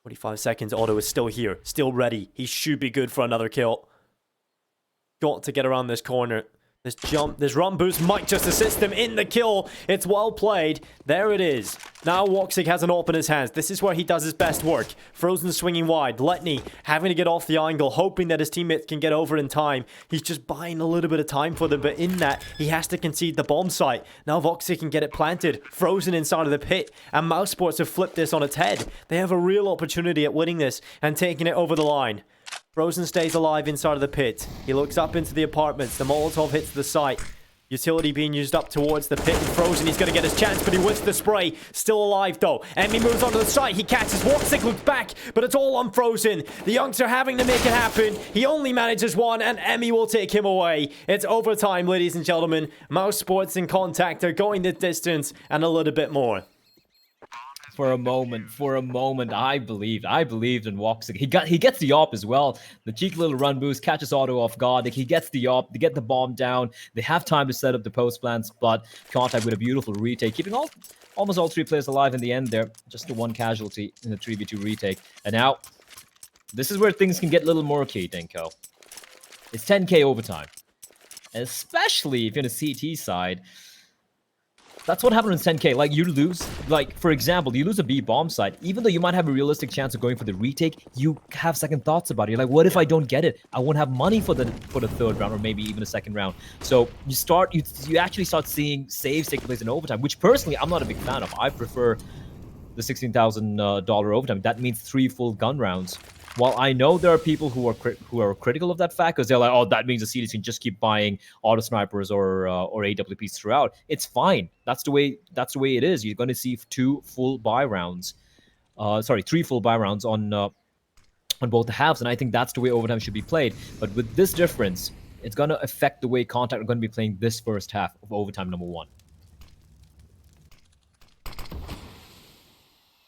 45 seconds. Otto is still here. Still ready. He should be good for another kill. Got to get around this corner. This jump, this run boost might just assist him in the kill. It's well played. There it is. Now Voxic has an AWP in his hands. This is where he does his best work. Frozen swinging wide. Letney having to get off the angle, hoping that his teammates can get over in time. He's just buying a little bit of time for them, but in that, he has to concede the bomb site. Now Voxic can get it planted. Frozen inside of the pit. And mousesports have flipped this on its head. They have a real opportunity at winning this and taking it over the line. Frozen stays alive inside of the pit. He looks up into the apartments. The Molotov hits the site. Utility being used up towards the pit. And Frozen, he's going to get his chance, but he whiffs the spray. Still alive, though. Emmy moves onto the site. He catches Voxic, looks back, but it's all on Frozen. The youngster having to make it happen. He only manages 1, and Emmy will take him away. It's overtime, ladies and gentlemen. mousesports and Contact are going the distance and a little bit more. For a moment, I believed in Voxic. He gets the op as well. The cheeky little run boost catches Otto off guard. He gets the op, they get the bomb down. They have time to set up the post plans, but Contact with a beautiful retake, keeping almost all 3 players alive in the end there. Just the 1 casualty in the 3v2 retake. And now, this is where things can get a little murky, Denko. It's 10k overtime. And especially if you're on the CT side. That's what happened in 10k. Like, you lose, like, for example, you lose a B bomb site. Even though you might have a realistic chance of going for the retake, you have second thoughts about it. You're like, what if I don't get it? I won't have money for the 3rd round or maybe even a 2nd round. So you actually start seeing saves take place in overtime, which personally I'm not a big fan of. I prefer the $16,000 overtime. That means 3 full gun rounds. While I know there are people who are critical of that fact because they're like, oh, that means the CDs can just keep buying auto snipers or AWPs throughout. It's fine. That's the way it is. You're going to see 3 full buy rounds on both the halves, and I think that's the way overtime should be played. But with this difference, it's going to affect the way c0ntact are going to be playing this first half of overtime number 1.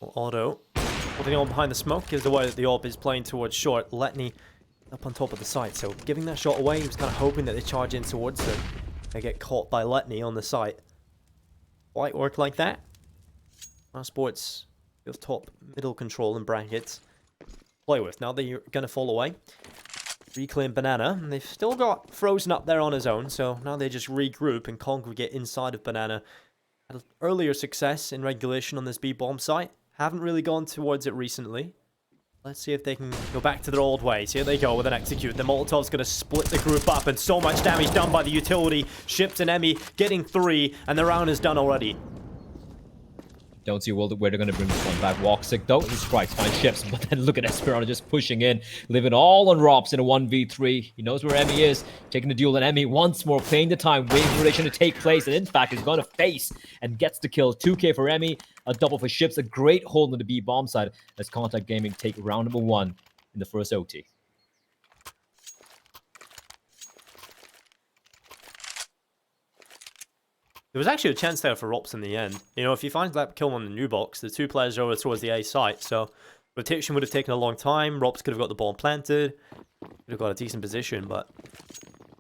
Auto holding on behind the smoke is the way that the AWP is playing towards short. Letney up on top of the site, so giving that shot away, he was kind of hoping that they charge in towards it. They get caught by Letney on the site. Quite work like that. mousesports with top middle control and brackets play with. Now they're going to fall away. Reclaim Banana, and they've still got Frozen up there on his own, so now they just regroup and congregate inside of Banana. Had earlier success in regulation on this B-bomb site. Haven't really gone towards it recently. Let's see if they can go back to their old ways. Here they go with an execute. The Molotov's going to split the group up, and so much damage done by the utility. Ships and Emmy getting 3, and the round is done already. Don't see a world where they're going to bring this one back. Walksick, though, he strikes, finds ships, but then look at Esperanto just pushing in, living all on Robs in a 1v3. He knows where Emmy is, taking the duel, and Emmy once more playing the time, waiting for relation to take place, and in fact is going to face and gets the kill. 2k for Emmy, a double for ships, a great hold on the B bomb side as c0ntact Gaming take round number 1 in the first OT. There was actually a chance there for Rops in the end. You know, if he finds that kill on the new box, the 2 players are over towards the A site, so rotation would have taken a long time. Rops could have got the ball planted, could have got a decent position, but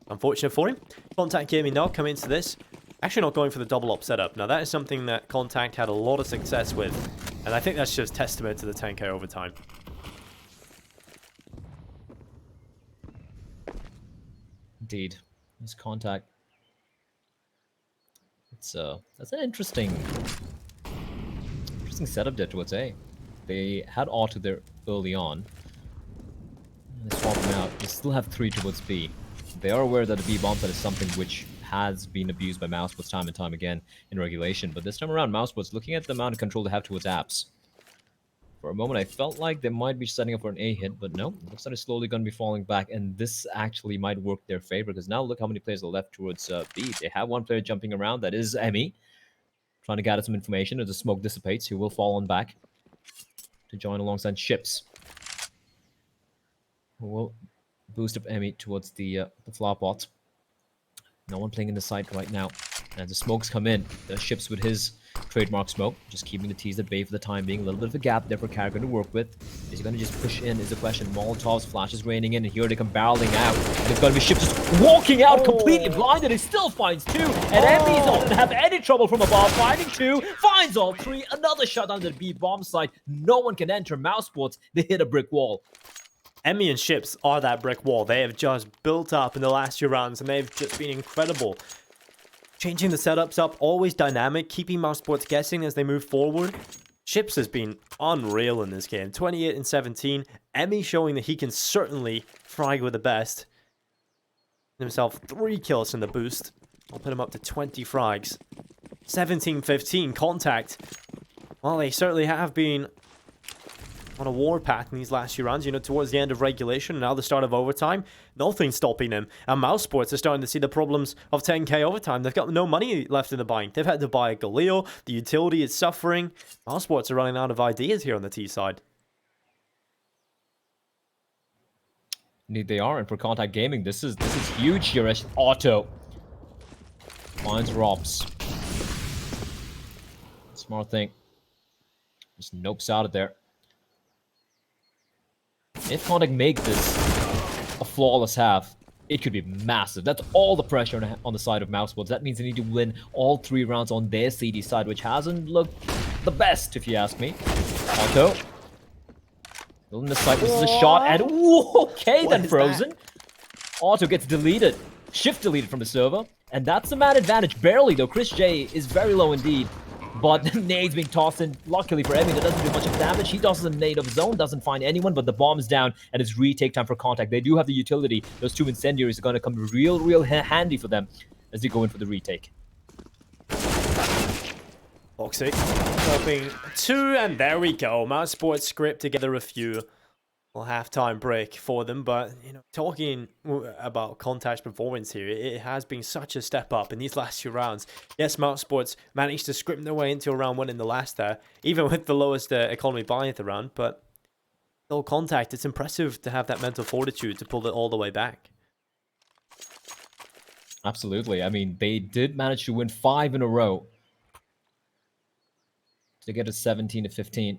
unfortunate for him. c0ntact Gaming now come into this, actually not going for the double op setup. Now that is something that c0ntact had a lot of success with, and I think that's just testament to the 10k overtime. Indeed, this c0ntact. That's an interesting setup there towards A. They had auto there early on. They swap them out. They still have 3 towards B. They are aware that the B bomb set is something which has been abused by mousesports time and time again in regulation. But this time around, mousesports, looking at the amount of control they have towards apps. For a moment, I felt like they might be setting up for an A hit, but no. It looks like they're slowly going to be falling back, and this actually might work their favor, because now look how many players are left towards B. They have 1 player jumping around, that is Emmy, trying to gather some information as the smoke dissipates. He will fall on back to join alongside Ships, who will boost up Emmy towards the flower pot. No one playing in the site right now. As the smokes come in, the Ships with his trademark smoke, just keeping the T's at bay for the time being. A little bit of a gap there for Karragan to work with. Is he going to just push in is the question. Molotovs, flashes raining in, and here they come barreling out. And it's going to be Ships just walking out completely blinded. He still finds 2, and Emmy's not going to have any trouble from above. Finding 2, finds all 3. Another shot on the B bomb site. No one can enter mousesports. They hit a brick wall. Emmy and Ships are that brick wall. They have just built up in the last few rounds, and they've just been incredible. Changing the setups up, always dynamic, keeping mousesports guessing as they move forward. Ships has been unreal in this game. 28 and 17. Emmy showing that he can certainly frag with the best. Himself 3 kills in the boost. I'll put him up to 20 frags. 17-15, c0ntact. Well, they certainly have been on a warpath in these last few rounds, you know, towards the end of regulation and now the start of overtime. Nothing's stopping them. And mousesports are starting to see the problems of 10k overtime. They've got no money left in the bank. They've had to buy a Galil. The utility is suffering. Mousesports are running out of ideas here on the T side. Indeed they are, and for c0ntact Gaming, this is huge here as Auto finds Robs. Smart thing. Just nopes out of there. If c0ntact make this a flawless half, it could be massive. That's all the pressure on the side of mousesports. That means they need to win all 3 rounds on their CD side, which hasn't looked the best, if you ask me. Auto. Still in the side. This is a shot, and okay, then Frozen. Auto gets deleted. Shift deleted from the server. And that's the man advantage. Barely, though. Chris J is very low indeed. But nades being tossed in. Luckily for Emmy, that doesn't do much of damage. He does a nade of his own, doesn't find anyone, but the bomb's down, and it's retake time for c0ntact. They do have the utility. Those 2 incendiaries are going to come real handy for them as they go in for the retake. Toxic dropping 2, and there we go. mousesports script together a few. halftime break for them. But, talking about c0ntact performance here, it has been such a step up in these last few rounds. Yes, mousesports managed to script their way into a round 1 in the last there, even with the lowest economy buy at the round. But still, c0ntact, it's impressive to have that mental fortitude to pull it all the way back. Absolutely. I mean, they did manage to win 5 in a row to get to 17-15.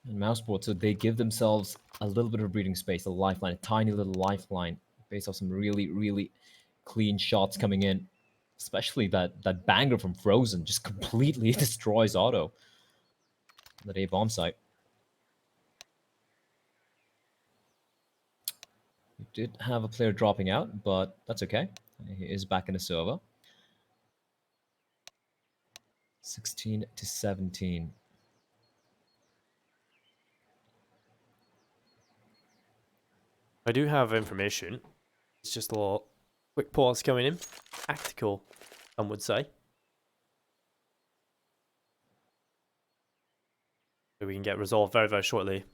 And mousesports, so they give themselves a little bit of breathing space, a lifeline, a tiny little lifeline, based off some really, really clean shots coming in. Especially that banger from Frozen just completely destroys Auto. That A bomb site. We did have a player dropping out, but that's okay. He is back in the server. 16-17. I do have information. It's just a little quick pause coming in. Tactical, some would say. So we can get resolved very, very shortly.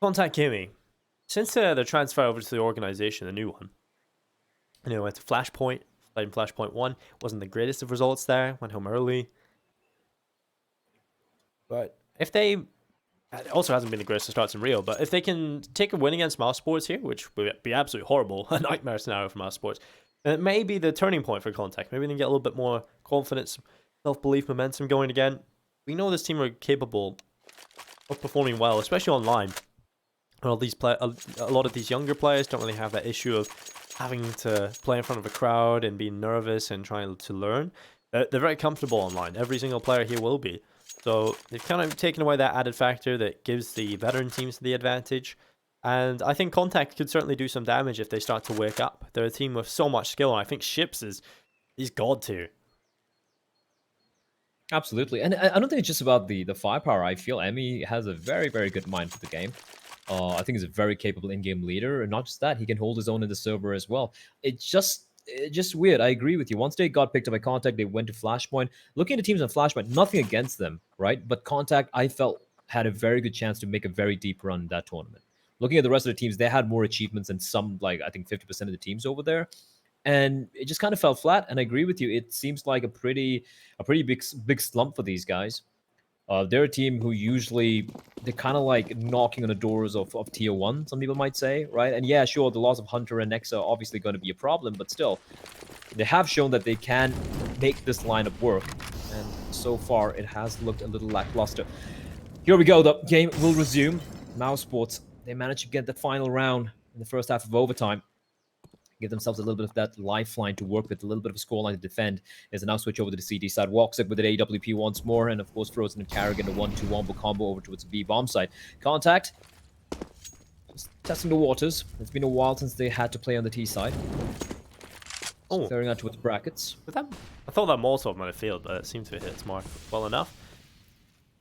c0ntact Gaming. Since the transfer over to the organization, the new one, went to Flashpoint, played in Flashpoint 1. Wasn't the greatest of results there. Went home early. But if they... It also hasn't been the greatest of starts in Rio, but if they can take a win against mousesports here, which would be absolutely horrible, a nightmare scenario for mousesports, then it may be the turning point for c0ntact. Maybe they can get a little bit more confidence, self-belief, momentum going again. We know this team are capable of performing well, especially online. A lot of these younger players don't really have that issue of having to play in front of a crowd and being nervous and trying to learn. They're very comfortable online. Every single player here will be. So they've kind of taken away that added factor that gives the veteran teams the advantage. And I think c0ntact could certainly do some damage if they start to wake up. They're a team with so much skill, and I think Ships is god tier. Absolutely. And I don't think it's just about the firepower. I feel Emmy has a very, very good mind for the game. I think he's a very capable in-game leader. And not just that, he can hold his own in the server as well. It's just weird. I agree with you. Once they got picked up by c0ntact, they went to Flashpoint. Looking at the teams on Flashpoint, nothing against them, right? But c0ntact, I felt, had a very good chance to make a very deep run in that tournament. Looking at the rest of the teams, they had more achievements than some, like, I think 50% of the teams over there. And it just kind of fell flat. And I agree with you. It seems like a pretty big slump for these guys. They're a team who usually, they're kind of like knocking on the doors of tier 1, some people might say, right? And yeah, sure, the loss of Hunter and Nexa are obviously going to be a problem, but still, they have shown that they can make this lineup work. And so far, it has looked a little lackluster. Here we go, the game will resume. mousesports, they managed to get the final round in the first half of overtime. Give themselves a little bit of that lifeline to work with, a little bit of a scoreline to defend. As they now switch over to the CD side. Walks it with an AWP once more, and of course Frozen and Carrigan, a 1-2 wombo combo over towards the B bomb side. c0ntact, just testing the waters. It's been a while since they had to play on the T side. Oh, clearing out towards brackets. But I thought that Molotov might have failed, but it seems to have hit its mark well enough.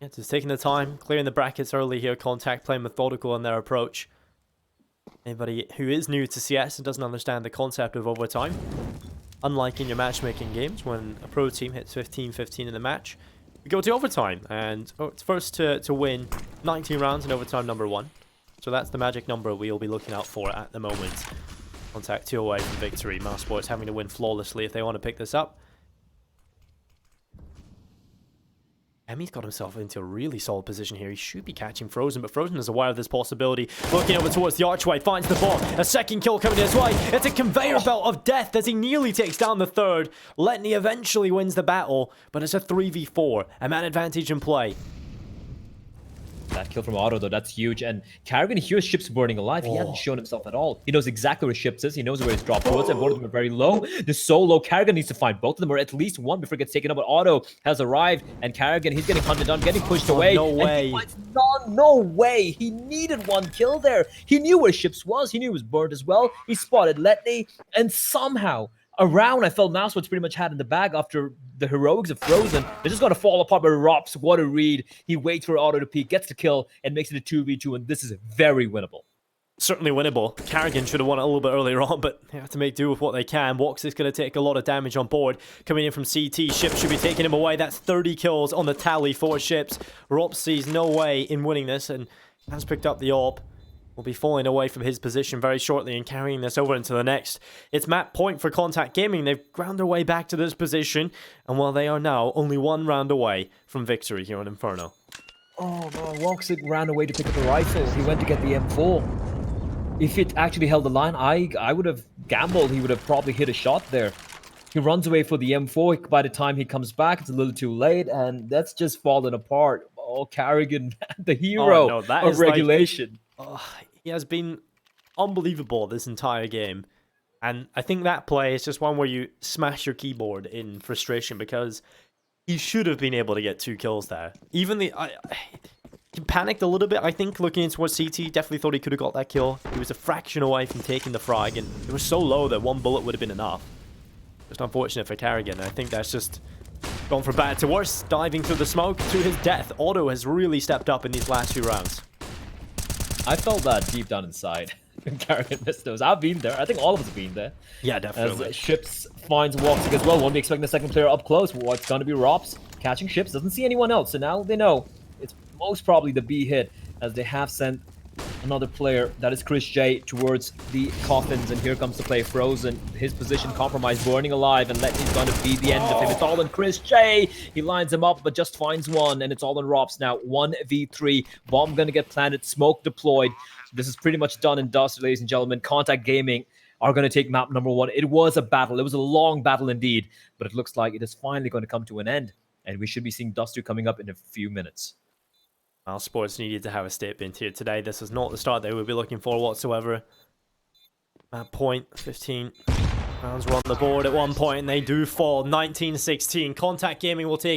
Yeah, just taking the time, clearing the brackets early here. c0ntact playing methodical in their approach. Anybody who is new to CS and doesn't understand the concept of overtime, unlike in your matchmaking games, when a pro team hits 15-15 in the match, we go to overtime, and it's first to win 19 rounds in overtime number 1. So that's the magic number we'll be looking out for at the moment. c0ntact 2 away from victory. mousesports having to win flawlessly if they want to pick this up. Emmy's got himself into a really solid position here. He should be catching Frozen, but Frozen is aware of this possibility. Looking over towards the archway, finds the bomb. A second kill coming his way. It's a conveyor belt of death as he nearly takes down the third. Letney eventually wins the battle, but it's a 3v4. A man advantage in play. That kill from Auto, though, that's huge. And Carrigan hears Ships burning alive. He hasn't shown himself at all. He knows exactly where Ships is. He knows where he's dropped towards, and both of them are very low. They're so low. Carrigan needs to find both of them, or at least one before it gets taken up. But Auto has arrived, and Carrigan, he's getting hunted down, getting pushed away. No way. No way. He needed one kill there. He knew where Ships was. He knew he was burned as well. He spotted Letney, and somehow, around, I felt mousesports pretty much had in the bag after the heroics of Frozen. They're just going to fall apart by Rops. What a read. He waits for Auto to peek, gets the kill, and makes it a 2v2, and this is very winnable. certainly winnable. Carrigan should have won it a little bit earlier on, but they have to make do with what they can. Wox is going to take a lot of damage on board. Coming in from CT, Ships should be taking him away. That's 30 kills on the tally for Ships. Rob sees no way in winning this and has picked up the AWP. Will be falling away from his position very shortly and carrying this over into the next. It's map point for c0ntact Gaming. They've ground their way back to this position, and while they are now only 1 round away from victory here on Inferno. Oh no, Woxic ran away to pick up the rifle. He went to get the M4. If it actually held the line, I would have gambled. He would have probably hit a shot there. He runs away for the M4. By the time he comes back, it's a little too late, and that's just fallen apart. Oh, Carrigan, the hero of regulation. He has been unbelievable this entire game. And I think that play is just one where you smash your keyboard in frustration because he should have been able to get 2 kills there. Even he panicked a little bit, I think, looking towards CT. Definitely thought he could have got that kill. He was a fraction away from taking the frag, and it was so low that 1 bullet would have been enough. Just unfortunate for Carrigan. I think that's just gone from bad to worse. Diving through the smoke to his death. Otto has really stepped up in these last 2 rounds. I felt that deep down inside. Carrigan missed those. I've been there. I think all of us have been there. Yeah, definitely. As Ships finds Woxic as well. Won't be expecting the second player up close. What's going to be Robs catching Ships. Doesn't see anyone else. So now they know it's most probably the B hit, as they have sent another player, that is Chris J, towards the coffins. And here comes the play. Frozen. His position compromised, burning alive, and Letney's going to be the end of him. It's all on Chris J. He lines him up, but just finds one, and it's all on Robs now. 1v3. Bomb going to get planted. Smoke deployed. This is pretty much done and dusted, ladies and gentlemen. c0ntact Gaming are going to take map number 1. It was a battle. It was a long battle indeed, but it looks like it is finally going to come to an end, and we should be seeing Duster coming up in a few minutes. mousesports needed to have a statement here today. This is not the start they would be looking for whatsoever. At point, 15 rounds were on the board at one point, and they do fall. 19-16. c0ntact Gaming will take